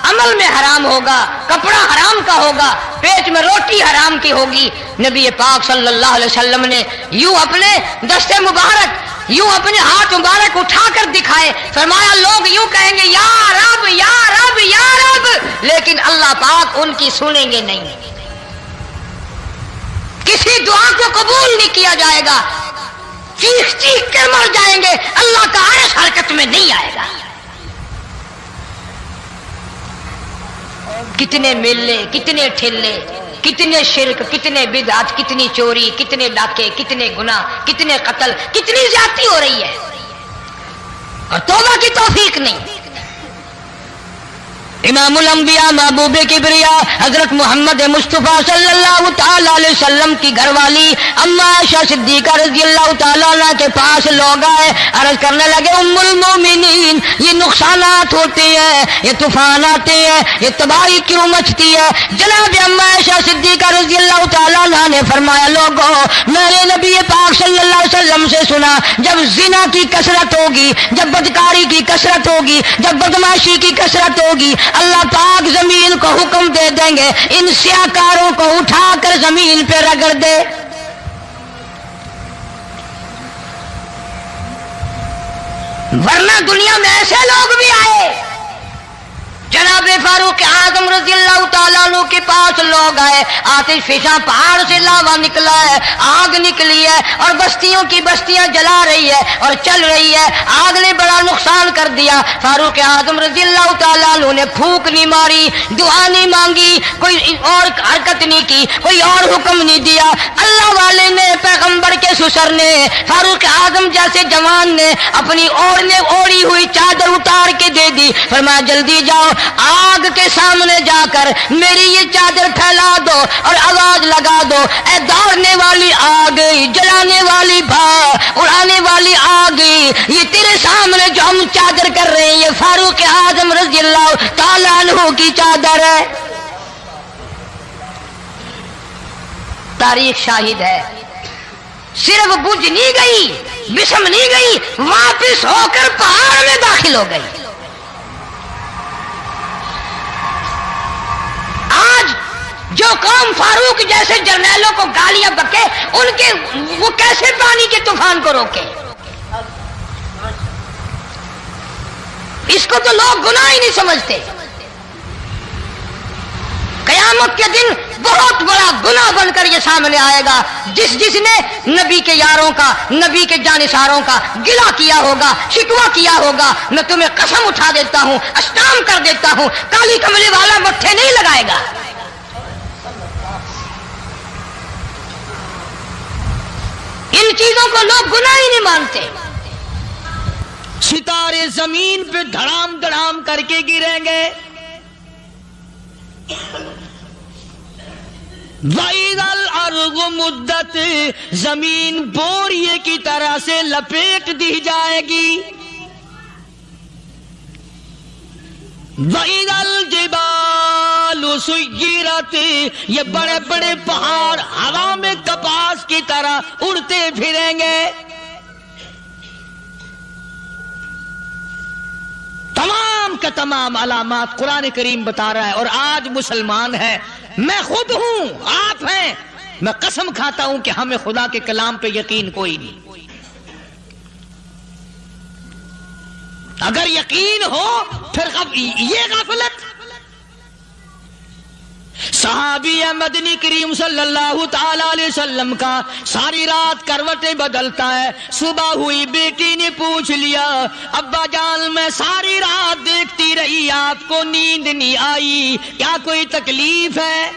Speaker 1: عمل میں حرام ہوگا، کپڑا حرام کا ہوگا، پیٹ میں روٹی حرام کی ہوگی، نبی پاک صلی اللہ علیہ وسلم نے یوں اپنے دست مبارک، یوں اپنے ہاتھ مبارک اٹھا کر دکھائے، فرمایا لوگ یوں کہیں گے یا رب یا رب یا رب، لیکن اللہ پاک ان کی سنیں گے نہیں، کسی دعا کو قبول نہیں کیا جائے گا، چیخ چیخ کر مر جائیں گے، اللہ کا عرش حرکت میں نہیں آئے گا۔
Speaker 3: کتنے میلے، کتنے ٹھیلے، کتنے شرک، کتنے بدعت، کتنی چوری، کتنے ڈاکے، کتنے گناہ، کتنے قتل، کتنی زیادتی ہو رہی ہے اور توبہ کی توفیق نہیں۔ امام الانبیاء محبوب کبریا حضرت محمد مصطفیٰ صلی اللہ تعالی علیہ وسلم کی گھر والی اما عائشہ صدیقہ رضی اللہ تعالیٰ عنہ کے پاس لوگ آئے، عرض کرنے لگے ام المومنین یہ نقصانات ہوتے ہیں، یہ طوفان آتے ہیں، یہ تباہی کیوں مچتی ہے؟ جناب اما عائشہ صدیقہ رضی اللہ تعالیٰ عنہ نے فرمایا لوگوں میں نے نبی پاک صلی اللہ علیہ وسلم سے سنا جب زنا کی کثرت ہوگی، جب بدکاری کی کثرت ہوگی، جب بدماشی کی کثرت ہوگی، اللہ پاک زمین کو حکم دے دیں گے ان سیاکاروں کو اٹھا کر زمین پہ رگڑ دے۔ ورنہ دنیا میں ایسے لوگ بھی آئے، جناب فاروق اعظم رضی اللہ تعالیٰ عنہ کے پاس لوگ آئے، آتش فشاں پہاڑ سے لاوا نکلا ہے، آگ نکلی ہے اور بستیوں کی بستیاں جلا رہی ہے اور چل رہی ہے، آگ نے بڑا نقصان کر دیا۔ فاروق اعظم رضی اللہ تعالیٰ عنہ نے پھونک نہیں ماری، دعا نہیں مانگی، کوئی اور حرکت نہیں کی، کوئی اور حکم نہیں دیا۔ اللہ والے نے، پیغمبر کے سسر نے، فاروق اعظم جیسے جوان نے اپنی اوڑھی ہوئی چادر اتار کے دے دی، فرمایا جلدی جاؤ آگ کے سامنے جا کر میری یہ چادر پھیلا دو اور آواز لگا دو اے دوڑنے والی آگ، جلانے والی اڑانے والی آگ، یہ تیرے سامنے جو ہم چادر کر رہے ہیں یہ فاروق اعظم رضی اللہ تعالیٰ عنہ کی چادر ہے۔ تاریخ شاہد ہے، صرف بجھ نہیں گئی، بسم نہیں گئی، واپس ہو کر پہاڑ میں داخل ہو گئی۔ آج جو قوم فاروق جیسے جرنیلوں کو گالیاں بکے ان کے وہ کیسے پانی کے طوفان کو روکے؟ اس کو تو لوگ گناہ ہی نہیں سمجھتے۔ قیامت کے دن بہت بڑا گناہ بن کر یہ سامنے آئے گا، جس نے نبی کے یاروں کا، نبی کے جانثاروں کا گلہ کیا ہوگا، شکوہ کیا ہوگا، میں تمہیں قسم اٹھا دیتا ہوں، استعام کر دیتا ہوں، کالی کملی والا مٹھے نہیں لگائے گا۔ ان چیزوں کو لوگ گناہ ہی نہیں مانتے۔
Speaker 1: ستارے زمین پہ دھڑام دھڑام کر کے گریں گے۔ وَإِذَا الْأَرْضُ مُدَّتْ، زمین بوریے کی طرح سے لپیٹ دی جائے گی۔ وَإِذَا الْجِبَالُ سُيِّرَتْ، یہ بڑے بڑے پہاڑ ہوا میں کپاس کی طرح اڑتے پھریں گے۔ تمام کا تمام علامات قرآن کریم بتا رہا ہے، اور آج مسلمان ہے، میں خود ہوں، آپ ہیں، میں قسم کھاتا ہوں کہ ہمیں خدا کے کلام پہ یقین کوئی نہیں۔ اگر یقین ہو پھر یہ غفلت۔ صحابی مدنی کریم صلی اللہ تعالی علیہ وسلم کا ساری رات کروٹیں بدلتا ہے، صبح ہوئی بیٹی نے پوچھ لیا ابا جان میں ساری رات دیکھتی رہی آپ کو نیند نہیں آئی، کیا کوئی تکلیف ہے؟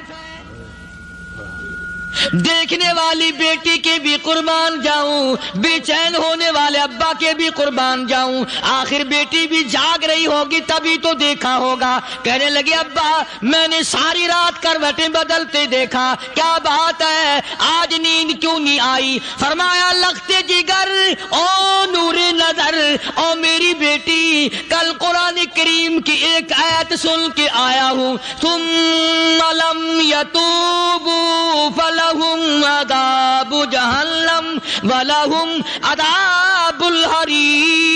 Speaker 1: دیکھنے والی بیٹی کے بھی قربان جاؤں، بے چین ہونے والے ابا کے بھی قربان جاؤں، آخر بیٹی بھی جاگ رہی ہوگی تبھی تو دیکھا ہوگا۔ کہنے لگے ابا میں نے ساری رات کروٹیں بدلتے دیکھا، کیا بات ہے آج نیند کیوں نہیں آئی؟ فرمایا لختے جگر او نور نظر، او میری بیٹی کل قرآن کریم کی ایک آیت سن کے آیا ہوں، ثم لم یتوبوا فلہم عذاب جہنم ولہم عذاب الحریق۔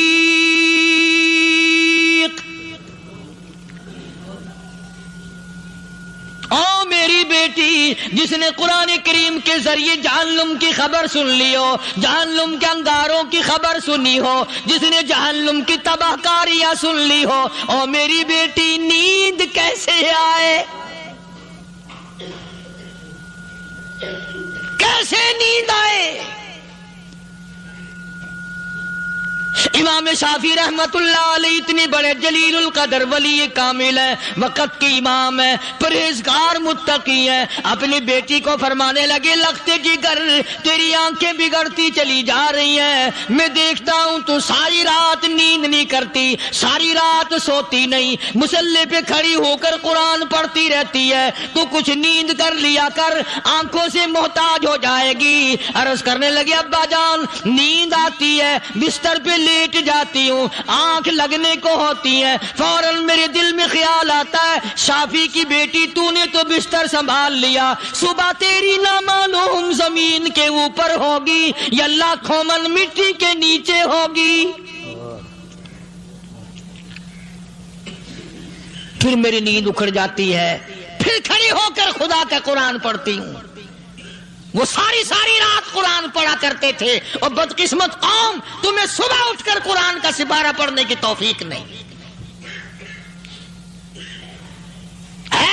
Speaker 1: او میری بیٹی جس نے قرآن کریم کے ذریعے جہنم کی خبر سن لی ہو، جہنم کے انگاروں کی خبر سنی ہو، جس نے جہنم کی تباہ کاریاں سن لی ہو، او میری بیٹی نیند کیسے آئے؟ کیسے نیند آئے؟ امام امام شافعی رحمت اللہ علیہ اتنے بڑے جلیل القدر ولی کامل ہے، وقت کے امام ہے، پرہیزگار متقی ہے، اپنی بیٹی کو فرمانے لگے لگتے جگر تیری آنکھیں بگڑتی چلی جا رہی ہیں، میں دیکھتا ہوں تو ساری رات نیند نہیں کرتی، ساری رات سوتی نہیں، مصلی پہ کھڑی ہو کر قرآن پڑھتی رہتی ہے، تو کچھ نیند کر لیا کر، آنکھوں سے محتاج ہو جائے گی۔ عرض کرنے لگے ابا جان نیند آتی ہے، بستر پہ لیٹ جاتی ہوں، آنکھ لگنے کو ہوتی ہے، فوراً میرے دل میں خیال آتا ہے شافی کی بیٹی تو نے تو بستر سنبھال لیا، صبح تیری نہ معلوم زمین کے اوپر ہوگی یا لاکھوں من مٹی کے نیچے ہوگی۔ پھر میری نیند اکھڑ جاتی ہے، پھر کھڑی ہو کر خدا کا قرآن پڑھتی ہوں۔ وہ ساری رات قرآن پڑھا کرتے تھے، اور بدقسمت قوم تمہیں صبح اٹھ کر قرآن کا سپارہ پڑھنے کی توفیق نہیں ہے۔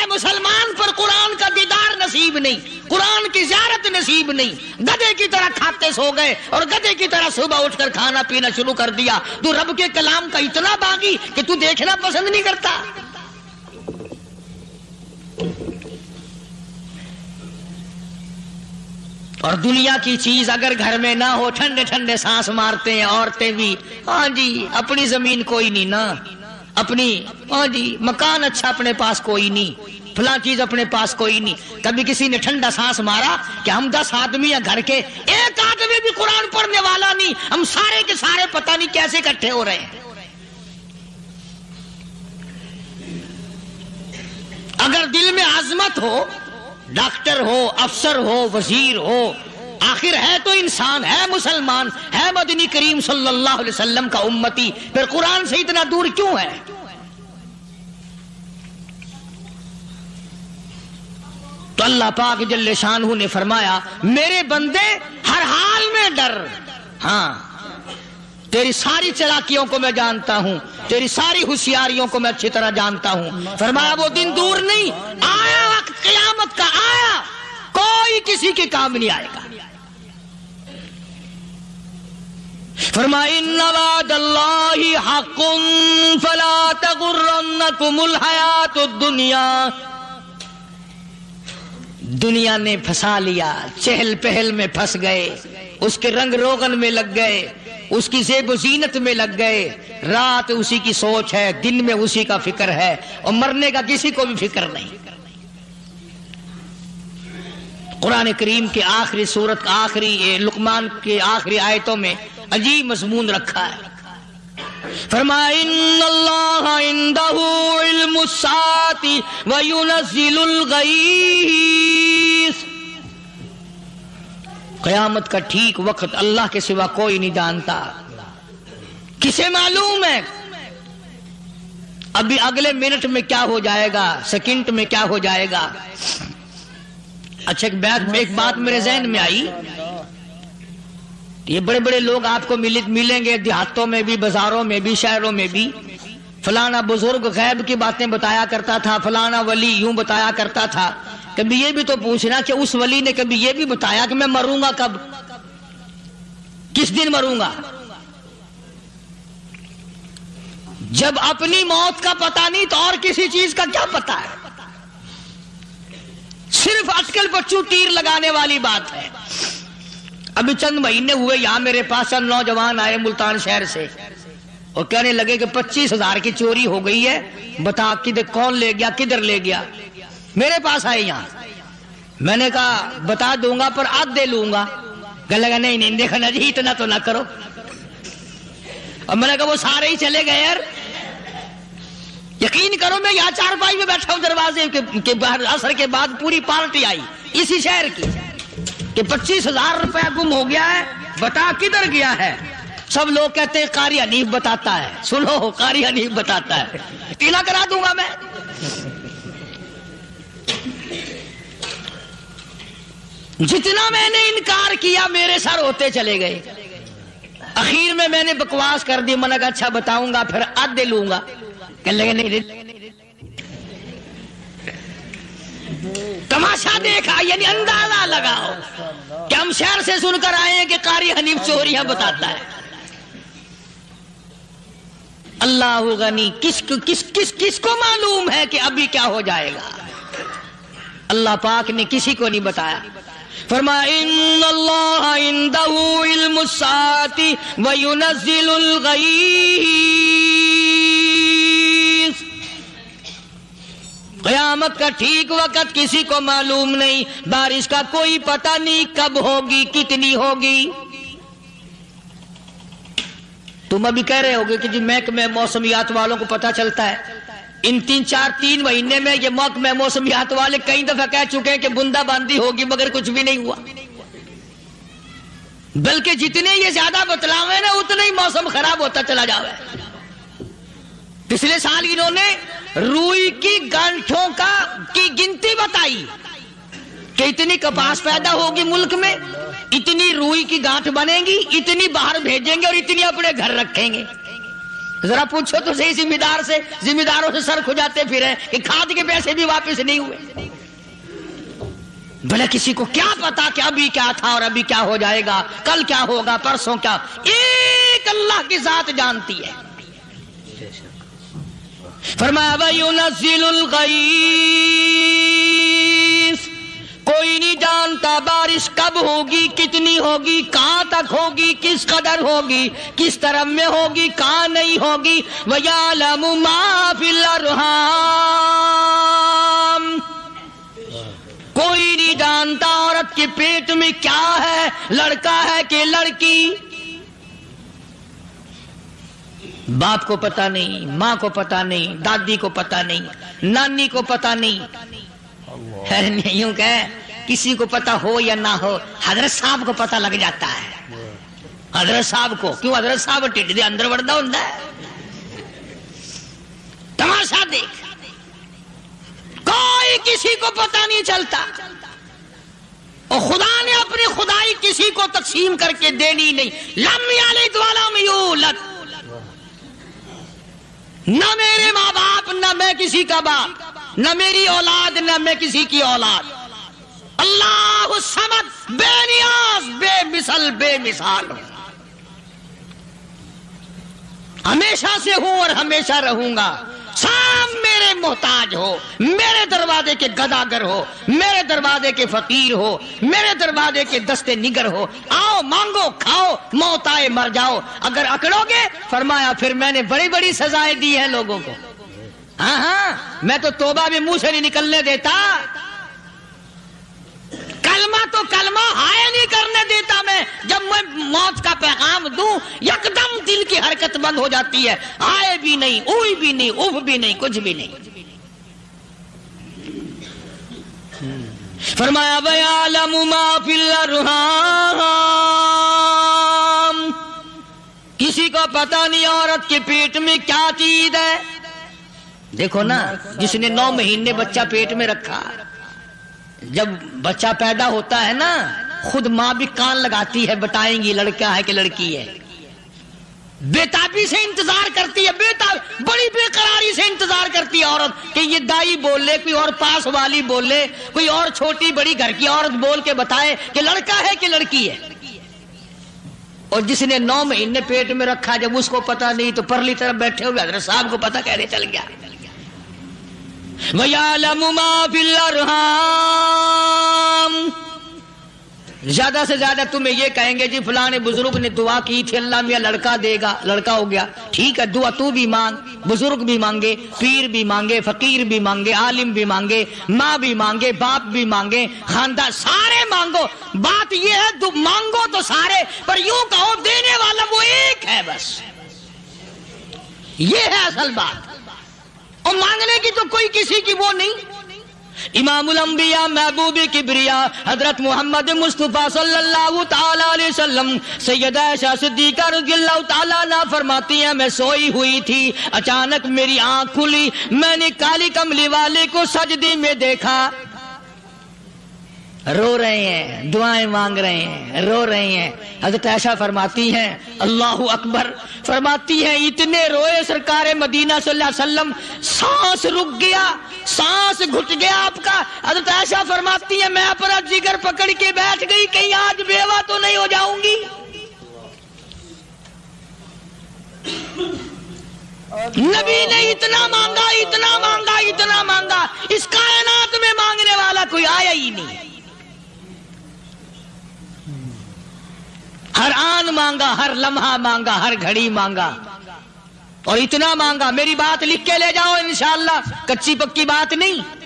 Speaker 1: مسلمان پر قرآن کا دیدار نصیب نہیں، قرآن کی زیارت نصیب نہیں، گدھے کی طرح کھاتے سو گئے اور گدھے کی طرح صبح اٹھ کر کھانا پینا شروع کر دیا۔ تو رب کے کلام کا اتنا باغی کہ تو دیکھنا پسند نہیں کرتا۔ اور دنیا کی چیز اگر گھر میں نہ ہو، ٹھنڈے ٹھنڈے سانس مارتے ہیں عورتیں بھی، ہاں جی اپنی زمین کوئی نہیں نا، اپنی ہاں جی مکان اچھا اپنے پاس کوئی نہیں، فلاں چیز اپنے پاس کوئی نہیں۔ کبھی کسی نے ٹھنڈا سانس مارا کہ ہم 10 آدمی ہیں گھر کے، ایک آدمی بھی قرآن پڑھنے والا نہیں، ہم سارے کے سارے پتہ نہیں کیسے اکٹھے ہو رہے ہیں۔ اگر دل میں عظمت ہو، ڈاکٹر ہو، افسر ہو، وزیر ہو، آخر ہے تو انسان، ہے مسلمان، ہے مدنی کریم صلی اللہ علیہ وسلم کا امتی، پھر قرآن سے اتنا دور کیوں ہے؟ تو اللہ پاک جل شانہ نے فرمایا میرے بندے ہر حال میں ڈر، ہاں تیری ساری چلاکیوں کو میں جانتا ہوں، تیری ساری ہوشیاریوں کو میں اچھی طرح جانتا ہوں۔ فرمایا وہ دن دور نہیں، آیا وقت قیامت کا، آیا، کوئی کسی کے کام نہیں آئے گا۔ فرمایا ان وعد اللہ حق فلا تغرنکم الحیات الدنیا۔ دنیا نے پھنسا لیا، چہل پہل میں پھنس گئے، اس کے رنگ روغن میں لگ گئے، اس کی زیب و زینت میں لگ گئے، رات اسی کی سوچ ہے، دن میں اسی کا فکر ہے، اور مرنے کا کسی کو بھی فکر نہیں۔ قرآن کریم کے آخری سورت کا آخری لقمان کے آخری آیتوں میں عجیب مضمون رکھا ہے۔ فرمایا ان اللہ عندہ علم الساعۃ وینزل الغیث۔ قیامت کا ٹھیک وقت اللہ کے سوا کوئی نہیں جانتا۔ کسے معلوم ہے ابھی اگلے منٹ میں کیا ہو جائے گا، سیکنڈ میں کیا ہو جائے گا؟ اچھا ایک بات میرے ذہن میں آئی، یہ بڑے بڑے لوگ آپ کو ملیں گے دیہاتوں میں بھی، بازاروں میں بھی، شہروں میں بھی، فلانا بزرگ غیب کی باتیں بتایا کرتا تھا، فلانا ولی یوں بتایا کرتا تھا۔ کبھی یہ بھی تو پوچھنا کہ اس ولی نے کبھی یہ بھی بتایا کہ میں مروں گا کب، کس دن مروں گا؟ جب اپنی موت کا پتہ نہیں تو اور کسی چیز کا کیا پتہ ہے؟ صرف اٹکل بچوں تیر لگانے والی بات ہے۔ ابھی چند مہینے ہوئے یہاں میرے پاس چند نوجوان آئے ملتان شہر سے، اور کہنے لگے کہ 25,000 کی چوری ہو گئی ہے، بتا کدھر کون لے گیا، کدھر لے گیا؟ میرے پاس آئے یہاں، میں نے کہا بتا دوں گا پر آدھے لوں گا۔ کہنے لگا نہیں دیکھنا جی اتنا تو نہ کرو۔ اور میں نے کہا وہ سارے ہی چلے گئے یار، یقین کرو میں یہاں چارپائی میں بیٹھا ہوں دروازے کے باہر، عصر کے بعد پوری پارٹی آئی اسی شہر کی کہ 25,000 روپیہ گم ہو گیا ہے، بتا کدھر گیا ہے؟ سب لوگ کہتے ہیں قاری حنیف بتاتا ہے، سنو قاری حنیف بتاتا ہے، ٹیلا کرا دوں گا میں۔ جتنا میں نے انکار کیا میرے سر ہوتے چلے گئے، اخیر میں نے بکواس کر دی، میں نے کہا اچھا بتاؤں گا پھر آدھے لوں گا۔ کہنے لگے نہیں، تماشا دیکھا یعنی اندازہ لگاؤ کہ ہم شہر سے سن کر آئے ہیں کہ قاری حنیف چوریاں بتاتا ہے۔ اللہ غنی، کس کو معلوم ہے کہ ابھی کیا ہو جائے گا؟ اللہ پاک نے کسی کو نہیں بتایا. فرمایا ان اللہ عنده علم الساعۃ وینزل الغیث. قیامت کا ٹھیک وقت کسی کو معلوم نہیں، بارش کا کوئی پتہ نہیں کب ہوگی، کتنی ہوگی. تم ابھی کہہ رہے ہوگے کہ جی محکمہ موسمیات والوں کو پتہ چلتا ہے. ان 3 مہینے میں یہ محکمہ موسمیات والے کئی دفعہ کہہ چکے ہیں کہ بندہ باندی ہوگی، مگر کچھ بھی نہیں ہوا. بلکہ جتنے یہ زیادہ بتلاوے نا اتنا ہی موسم خراب ہوتا چلا جاوے. پچھلے سال انہوں نے روئی کی گانٹھوں کی گنتی بتائی کہ اتنی کپاس پیدا ہوگی ملک میں، اتنی روئی کی گانٹھ بنے گی، اتنی باہر بھیجیں گے اور اتنی اپنے گھر رکھیں گے. ذرا پوچھو تو صحیح ذمہ داروں سے سر کھجاتے پھرے کہ کھاد کے پیسے بھی واپس نہیں ہوئے. بھلے کسی کو کیا پتا کہ ابھی کیا تھا اور ابھی کیا ہو جائے گا، کل کیا ہوگا، پرسوں کیا. ایک اللہ کی ذات جانتی ہے. فرمایا وَيُنَزِّلُ الْغَيْثَ. کوئی نہیں جانتا بارش کب ہوگی، کتنی ہوگی، کہاں تک ہوگی، کس قدر ہوگی، کس طرف میں ہوگی، کہاں نہیں ہوگی. وَيَعْلَمُ مَا فِي الْأَرْحَامِ. کوئی نہیں جانتا عورت کے پیٹ میں کیا ہے، لڑکا ہے کہ لڑکی. باپ کو پتا نہیں، ماں کو پتا نہیں، دادی کو پتا نہیں، نانی کو پتا نہیں. یوں کہ کسی کو پتا ہو یا نہ ہو، حضرت صاحب کو پتا لگ جاتا ہے. حضرت صاحب کو کیوں؟ حضرت صاحب ٹھڈ دے اندر وڑدا ہوندا ہے. تماشا دیکھ، کوئی کسی کو پتا نہیں چلتا. اور خدا نے اپنی خدائی کسی کو تقسیم کر کے دینی نہیں. لم یلد ولم یولد. نہ میرے ماں باپ، نہ میں کسی کا باپ، نہ میری اولاد، نہ میں کسی کی اولاد. اللہ الصمد، بے نیاز، بے مثل، بے مثال ہوں. ہمیشہ سے ہوں اور ہمیشہ رہوں گا. سب میرے محتاج ہو، میرے دروازے کے گداگر ہو، میرے دروازے کے فقیر ہو، میرے دروازے کے دستے نگر ہو. آؤ مانگو کھاؤ، موت آئے مر جاؤ. اگر اکڑو گے فرمایا پھر میں نے بڑی بڑی سزائیں دی ہیں لوگوں کو. ہاں میں تو توبہ بھی منہ سے نہیں نکلنے دیتا. کلمہ تو کلمہ ہائے نہیں کرنے دیتا میں. جب میں موت کا پیغام دوں یکدم دل کی حرکت بند ہو جاتی ہے. ہائے بھی نہیں، اوئی بھی نہیں، اف بھی نہیں، کچھ بھی نہیں. فرمایا وَيَعْلَمُ مَا فِي الْأَرْحَامِ. کسی کو پتا نہیں عورت کے پیٹ میں کیا چیز ہے. دیکھو نا، جس نے 9 مہینے بچہ پیٹ میں رکھا، جب بچہ پیدا ہوتا ہے نا خود ماں بھی کان لگاتی ہے، بتائیں گی لڑکا ہے کہ لڑکی ہے. بےتابی سے انتظار کرتی ہے، بڑی بے قراری سے انتظار کرتی ہے عورت کہ یہ دائی بول لے، کوئی اور پاس والی بول لے، کوئی اور چھوٹی بڑی گھر کی عورت بول کے بتائے کہ لڑکا ہے کہ لڑکی ہے. اور جس نے 9 مہینے پیٹ میں رکھا جب اس کو پتا نہیں تو پرلی طرف بیٹھے ہوئے حضرت صاحب کو پتا کیسے چل گیا. وَيَعْلَمُ مَا فِي الْأَرْحَامِ. زیادہ سے زیادہ تمہیں یہ کہیں گے جی فلاں بزرگ نے دعا کی تھی اللہ میاں لڑکا دے گا، لڑکا ہو گیا. ٹھیک ہے، دعا تو بھی مانگ، بزرگ بھی مانگے، پیر بھی مانگے، فقیر بھی مانگے، عالم بھی مانگے، ماں بھی مانگے، باپ بھی مانگے، خاندان سارے مانگو. بات یہ ہے مانگو تو سارے، پر یوں کہو دینے والا وہ ایک ہے بس. یہ ہے اصل بات. اور مانگنے کی تو کوئی کسی کی وہ نہیں. امام الانبیاء محبوب کبریا حضرت محمد مصطفیٰ صلی اللہ تعالی علیہ وسلم سیدہ عائشہ صدیقہ رضی اللہ تعالی عنہا فرماتی ہیں میں سوئی ہوئی تھی، اچانک میری آنکھ کھلی، میں نے کالی کملی والے کو سجدے میں دیکھا. رو رہے ہیں، دعائیں مانگ رہے ہیں، رو رہے ہیں. حضرت عائشہ فرماتی ہیں اللہ اکبر، فرماتی ہیں اتنے روئے سرکار مدینہ صلی اللہ علیہ وسلم، سانس رک گیا، سانس گھٹ گیا آپ کا. حضرت عائشہ فرماتی ہیں میں اپنا جگر پکڑ کے بیٹھ گئی، کہیں آج بیوہ تو نہیں ہو جاؤں گی. نبی نے اتنا مانگا اتنا مانگا اتنا مانگا، اس کائنات میں مانگنے والا کوئی آیا ہی نہیں۔ ہر آن مانگا، ہر لمحہ مانگا، ہر گھڑی مانگا، اور اتنا مانگا۔ میری بات لکھ کے لے جاؤ انشاءاللہ، کچی پکی بات نہیں۔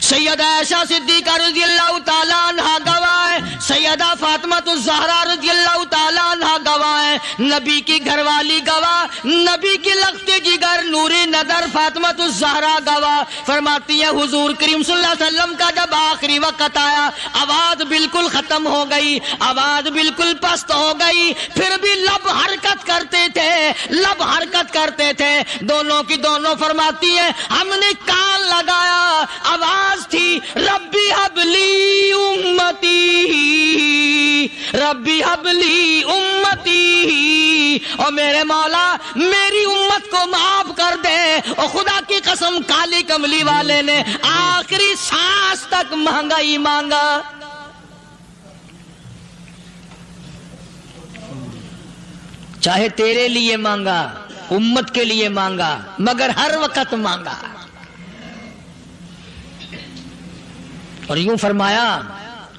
Speaker 1: سیدہ عائشہ صدیقہ رضی اللہ تعالیٰ عنہ گواہ ہے، سیدہ فاطمہ الزہرا رضی اللہ تعالیٰ عنہ گواہ ہے، نبی کی گھر والی گواہ، نبی کی لخت جگر نوری نظر فاطمہ الزہرا گواہ، فرماتی ہے حضور کریم صلی اللہ علیہ وسلم کا جب آخری وقت آیا، آواز بالکل ختم ہو گئی، آواز بالکل پست ہو گئی، پھر بھی لب حرکت کرتے تھے، لب حرکت کرتے تھے، دونوں کی دونوں فرماتی ہے ہم نے کان لگایا، آواز تھی ربی حبلی امتی، ربی حبلی امتی، اور میرے مولا میری امت کو معاف کر دے۔ اور خدا کی قسم کالی کملی والے نے آخری سانس تک مانگا ہی مانگا۔ چاہے تیرے لیے مانگا، امت کے لیے مانگا، مگر ہر وقت مانگا۔ اور یوں فرمایا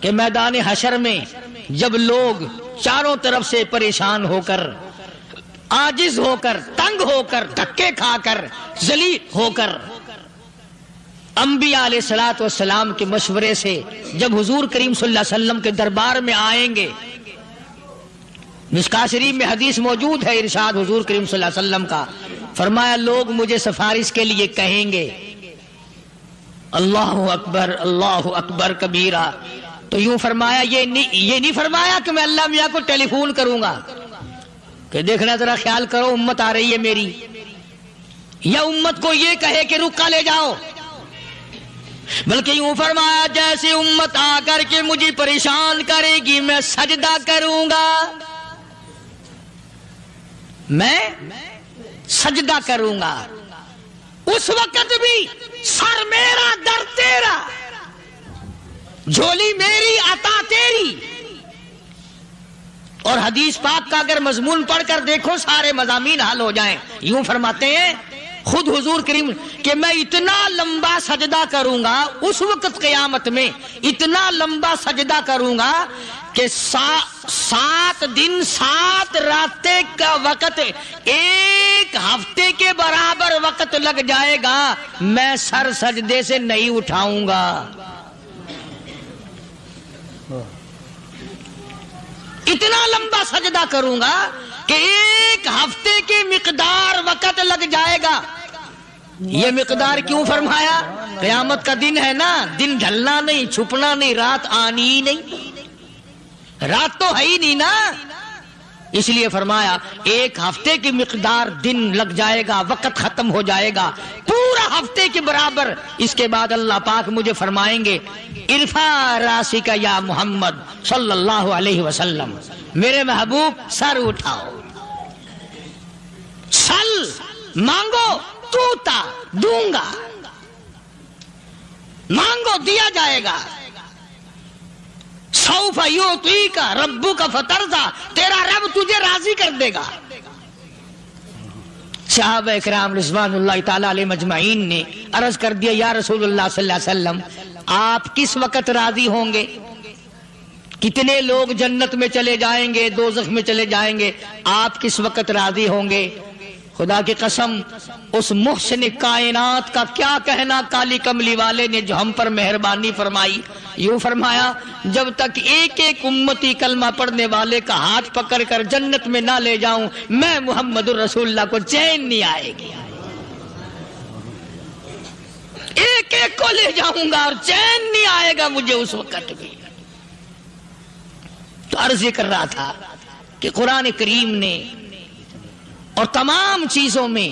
Speaker 1: کہ میدان حشر میں جب لوگ چاروں طرف سے پریشان ہو کر، عاجز ہو کر، تنگ ہو کر، دھکے کھا کر، ذلیل ہو کر، انبیاء علیہ الصلوۃ والسلام کے مشورے سے جب حضور کریم صلی اللہ علیہ وسلم کے دربار میں آئیں گے، مشکاۃ شریف میں حدیث موجود ہے، ارشاد حضور کریم صلی اللہ علیہ وسلم کا، فرمایا لوگ مجھے سفارش کے لیے کہیں گے اللہ اکبر کبیرہ، تو یوں فرمایا یہ نہیں فرمایا کہ میں اللہ میاں کو ٹیلی فون کروں گا کہ دیکھنا ذرا خیال کرو امت آ رہی ہے میری، یا امت کو یہ کہے کہ رکا لے جاؤ، بلکہ یوں فرمایا جیسے امت آ کر کے مجھے پریشان کرے گی میں سجدہ کروں گا، میں سجدہ کروں گا، اس وقت بھی سر میرا در تیرا، جھولی میری عطا تیری۔ اور حدیث پاک کا اگر مضمون پڑھ کر دیکھو سارے مضامین حل ہو جائیں۔ یوں فرماتے ہیں خود حضور کریم کہ میں اتنا لمبا سجدہ کروں گا، اس وقت قیامت میں اتنا لمبا سجدہ کروں گا کہ 7 دن 7 راتیں کا وقت ایک ہفتے کے برابر وقت لگ جائے گا، میں سر سجدے سے نہیں اٹھاؤں گا۔ اتنا لمبا سجدہ کروں گا کہ ایک ہفتے کی مقدار وقت لگ جائے گا۔ یہ مقدار کیوں فرمایا؟ قیامت کا دن ہے نا، دن ڈھلنا نہیں، چھپنا نہیں، رات آنی ہی نہیں، رات تو ہے ہی نہیں نا، اس لیے فرمایا ایک ہفتے کی مقدار دن لگ جائے گا، وقت ختم ہو جائے گا پورا ہفتے کے برابر۔ اس کے بعد اللہ پاک مجھے فرمائیں گے ارفع راسک یا محمد صلی اللہ علیہ وسلم، میرے محبوب سر اٹھاؤ، سل مانگو توتا دوں گا، مانگو دیا جائے گا، سوف یعطیک ربک فترضی، تیرا رب تجھے راضی کر دے گا۔ صحابہ اکرام رضوان اللہ تعالی علیہ مجمعین نے عرض کر دیا یا رسول اللہ صلی اللہ علیہ وسلم آپ کس وقت راضی ہوں گے؟ کتنے لوگ جنت میں چلے جائیں گے، دوزخ میں چلے جائیں گے، آپ کس وقت راضی ہوں گے؟ خدا کی قسم اس محسن کائنات کا کیا کہنا کالی کملی والے نے جو ہم پر مہربانی فرمائی۔ یوں فرمایا جب تک ایک ایک امتی کلمہ پڑھنے والے کا ہاتھ پکڑ کر جنت میں نہ لے جاؤں میں محمد الرسول اللہ کو چین نہیں آئے گی، ایک ایک کو لے جاؤں گا اور چین نہیں آئے گا مجھے اس وقت بھی۔ تو عرض یہ کر رہا تھا کہ قرآن کریم نے اور تمام چیزوں میں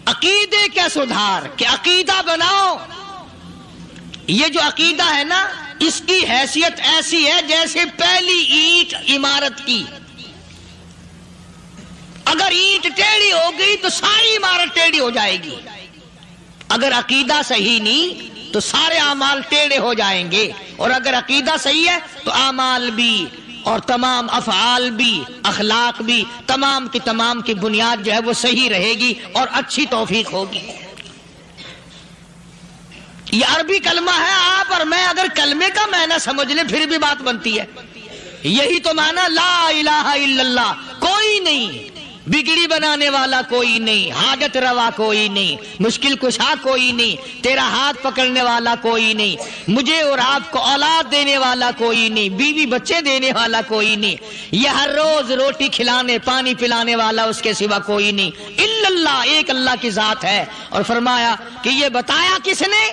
Speaker 1: عقیدے کا سدھار کہ عقیدہ بناؤ، یہ جو عقیدہ ہے نا اس کی حیثیت ایسی ہے جیسے پہلی اینٹ عمارت کی، اگر اینٹ ٹیڑھی ہو گئی تو ساری عمارت ٹیڑھی ہو جائے گی، اگر عقیدہ صحیح نہیں تو سارے اعمال ٹیڑھے ہو جائیں گے، اور اگر عقیدہ صحیح ہے تو اعمال بھی اور تمام افعال بھی اخلاق بھی تمام کی بنیاد جو ہے وہ صحیح رہے گی اور اچھی توفیق ہوگی. یہ عربی کلمہ ہے. آپ اور میں اگر کلمے کا معنی سمجھ لیں پھر بھی بات بنتی ہے. یہی تو معنی لا الہ الا اللہ. کوئی نہیں بگڑی بنانے والا کوئی نہیں, حاجت روا کوئی نہیں, مشکل کشا کوئی نہیں, تیرا ہاتھ پکڑنے والا کوئی نہیں, مجھے اور آپ کو اولاد دینے والا کوئی نہیں, بیوی بچے دینے والا کوئی نہیں, یہ ہر روز روٹی کھلانے پانی پلانے والا اس کے سوا کوئی نہیں, الا اللہ, ایک اللہ کی ذات ہے. اور فرمایا کہ یہ بتایا کس نے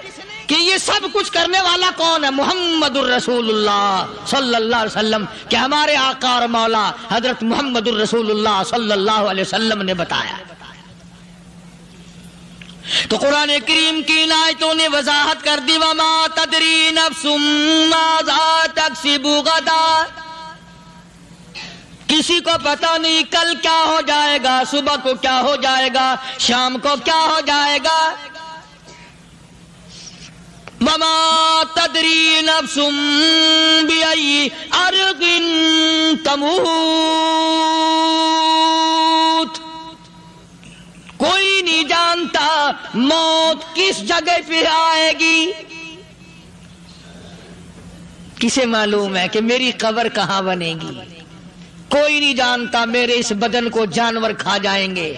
Speaker 1: کہ یہ سب کچھ کرنے والا کون ہے؟ محمد الرسول اللہ صلی اللہ علیہ وسلم, کہ ہمارے آقا اور مولا حضرت محمد الرسول اللہ صلی اللہ علیہ وسلم نے بتایا. تو قرآن کریم کی ان آیتوں نے وضاحت کر دی وما تدری نفس ماذا تکسب غدا. کسی کو پتہ نہیں کل کیا ہو جائے گا, صبح کو کیا ہو جائے گا, شام کو کیا ہو جائے گا. وما تدری نفس بأي أرض تموت. کوئی نہیں جانتا موت کس جگہ پہ آئے گی. کسے معلوم ہے کہ میری قبر کہاں بنے گی؟ کوئی نہیں جانتا میرے اس بدن کو جانور کھا جائیں گے.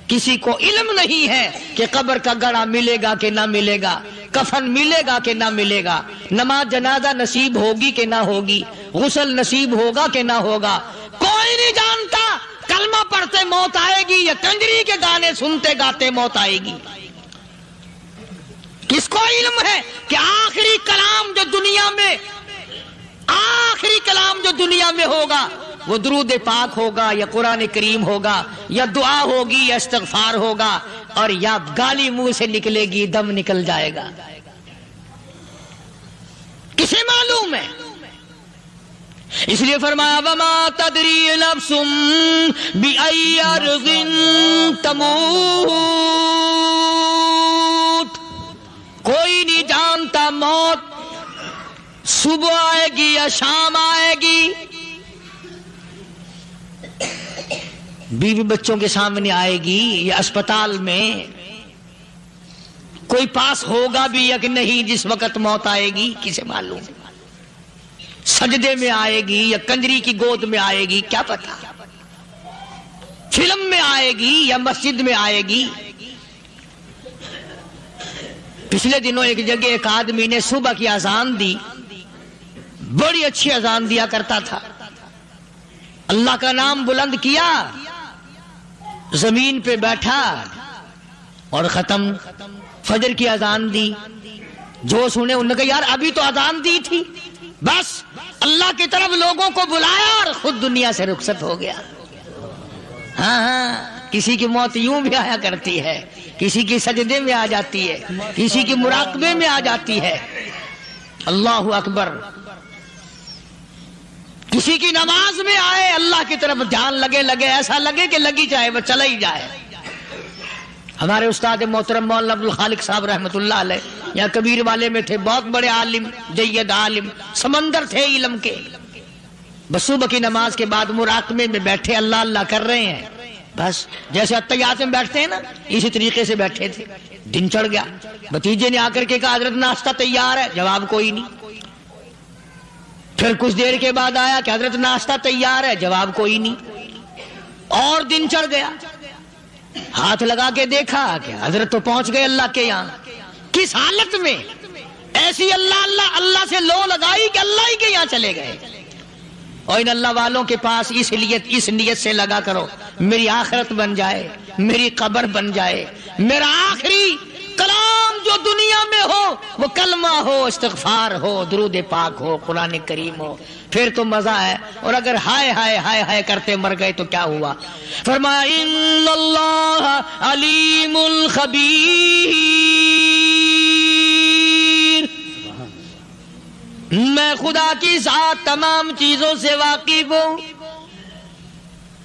Speaker 1: کسی کو علم نہیں ہے کہ قبر کا گڑھا ملے گا کہ نہ ملے گا, کفن ملے گا کہ نہ ملے گا, نماز جنازہ نصیب ہوگی کہ نہ ہوگی, غسل نصیب ہوگا کہ نہ ہوگا. کوئی نہیں جانتا کلمہ پڑھتے موت آئے گی یا کنجری کے گانے سنتے گاتے موت آئے گی. کس کو علم ہے کہ آخری کلام جو دنیا میں ہوگا وہ درود پاک ہوگا یا قرآن کریم ہوگا یا دعا ہوگی یا استغفار ہوگا, اور یا گالی منہ سے نکلے گی, دم نکل جائے گا. کسے معلوم ہے؟ اس لیے فرمایا وما تدری نفس بأي أرض تموت. کوئی نہیں جانتا موت صبح آئے گی یا شام آئے گی, بیوی بچوں کے سامنے آئے گی یا اسپتال میں, کوئی پاس ہوگا بھی یا کہ نہیں جس وقت موت آئے گی کسے معلوم. سجدے میں آئے گی یا کنجری کی گود میں آئے گی کیا پتا, فلم میں آئے گی یا مسجد میں آئے گی. پچھلے دنوں ایک جگہ ایک آدمی نے صبح کی اذان دی, بڑی اچھی اذان دیا کرتا تھا, اللہ کا نام بلند کیا, زمین پہ بیٹھا اور ختم. فجر کی اذان دی, جو سنے انہوں نے کہا یار ابھی تو اذان دی تھی, بس اللہ کی طرف لوگوں کو بلایا اور خود دنیا سے رخصت ہو گیا. ہاں کسی کی موت یوں بھی آیا کرتی ہے, کسی کی سجدے میں آ جاتی ہے, کسی کی مراقبے میں آ جاتی ہے. اللہ اکبر. کسی کی نماز میں آئے, اللہ کی طرف دھیان لگے ایسا لگے کہ لگی جائے وہ چلا ہی جائے. ہمارے استاد محترم مولانا عبد الخالق صاحب رحمۃ اللہ علیہ یہاں کبیر والے میں تھے, بہت بڑے عالم, جید عالم, سمندر تھے علم کے. بس صبح کی نماز کے بعد مراقبے میں بیٹھے اللہ اللہ کر رہے ہیں, بس جیسے اتحیات میں بیٹھتے ہیں نا اسی طریقے سے بیٹھے تھے. دن چڑھ گیا, بھتیجے نے آ کر کے کہا حضرت ناشتہ تیار ہے, جواب کوئی نہیں. پھر کچھ دیر کے بعد آیا کہ حضرت ناشتہ تیار ہے, جواب کوئی نہیں. اور دن چڑھ گیا, ہاتھ لگا کے دیکھا کہ حضرت تو پہنچ گئے اللہ کے یہاں. کس حالت میں؟ ایسی اللہ اللہ اللہ سے لو لگائی کہ اللہ ہی کے یہاں چلے گئے. اور ان اللہ والوں کے پاس اس نیت سے لگا کرو میری آخرت بن جائے, میری قبر بن جائے, میرا آخری کلام جو دنیا میں ہو وہ کلمہ ہو, استغفار ہو, درود پاک ہو, قرآن کریم ہو, پھر تو مزہ ہے. اور اگر ہائے ہائے ہائے ہائے کرتے مر گئے تو کیا ہوا؟ فرمایا ان اللہ علیم الخبیر, میں خدا کی ذات تمام چیزوں سے واقف ہوں.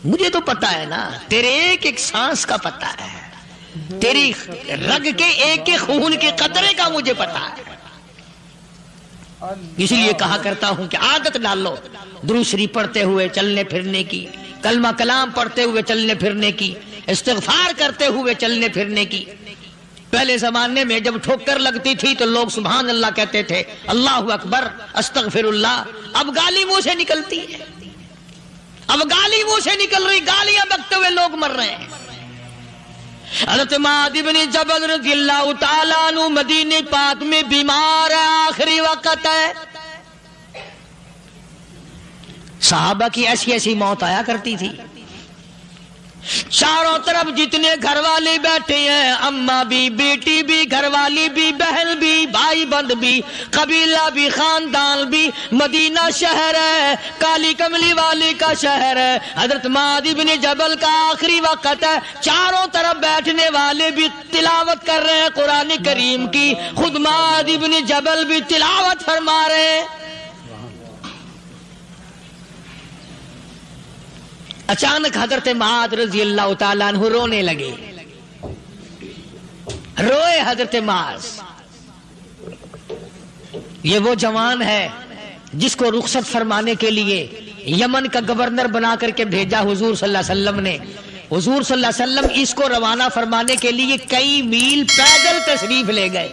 Speaker 1: مجھے تو پتا ہے نا, تیرے ایک ایک سانس کا پتا ہے, تیری رگ کے ایک ایک خون کے قطرے کا مجھے پتا ہے. اس لیے کہا کرتا ہوں کہ عادت ڈال لو درود شریف پڑھتے ہوئے چلنے پھرنے کی، کلمہ کلام پڑھتے ہوئے چلنے پھرنے کی، استغفار کرتے ہوئے چلنے پھرنے کی۔ پہلے زمانے میں جب ٹھوکر لگتی تھی تو لوگ سبحان اللہ کہتے تھے، اللہ اکبر، استغفر اللہ۔ اب گالی منہ سے نکلتی ہے، اب گالی منہ سے نکل رہی، گالیاں بکتے ہوئے لوگ مر رہے ہیں۔ حضرت معاذ بن جبل رضی اللہ تعالیٰ عنہ مدینہ پاک میں بیمار ہے، آخری وقت ہے۔ صحابہ کی ایسی ایسی موت آیا کرتی تھی، چاروں طرف جتنے گھر والے بیٹھے ہیں، اماں بھی، بیٹی بھی، گھر والی بھی، بہن بھی، بھائی بند بھی، قبیلہ بھی، خاندان بھی، مدینہ شہر ہے، کالی کملی والی کا شہر ہے۔ حضرت معاذ بن جبل کا آخری وقت ہے، چاروں طرف بیٹھنے والے بھی تلاوت کر رہے ہیں قرآن کریم کی، خود معاذ بن جبل بھی تلاوت فرما رہے ہیں۔ اچانک حضرت معاذ رضی اللہ تعالیٰ عنہ رونے لگے، روئے حضرت معاذ۔ یہ وہ جوان ہے جس کو رخصت فرمانے کے لیے یمن کا گورنر بنا کر کے بھیجا حضور صلی اللہ علیہ وسلم نے۔ حضور صلی اللہ علیہ وسلم اس کو روانہ فرمانے کے لیے کئی میل پیدل تشریف لے گئے۔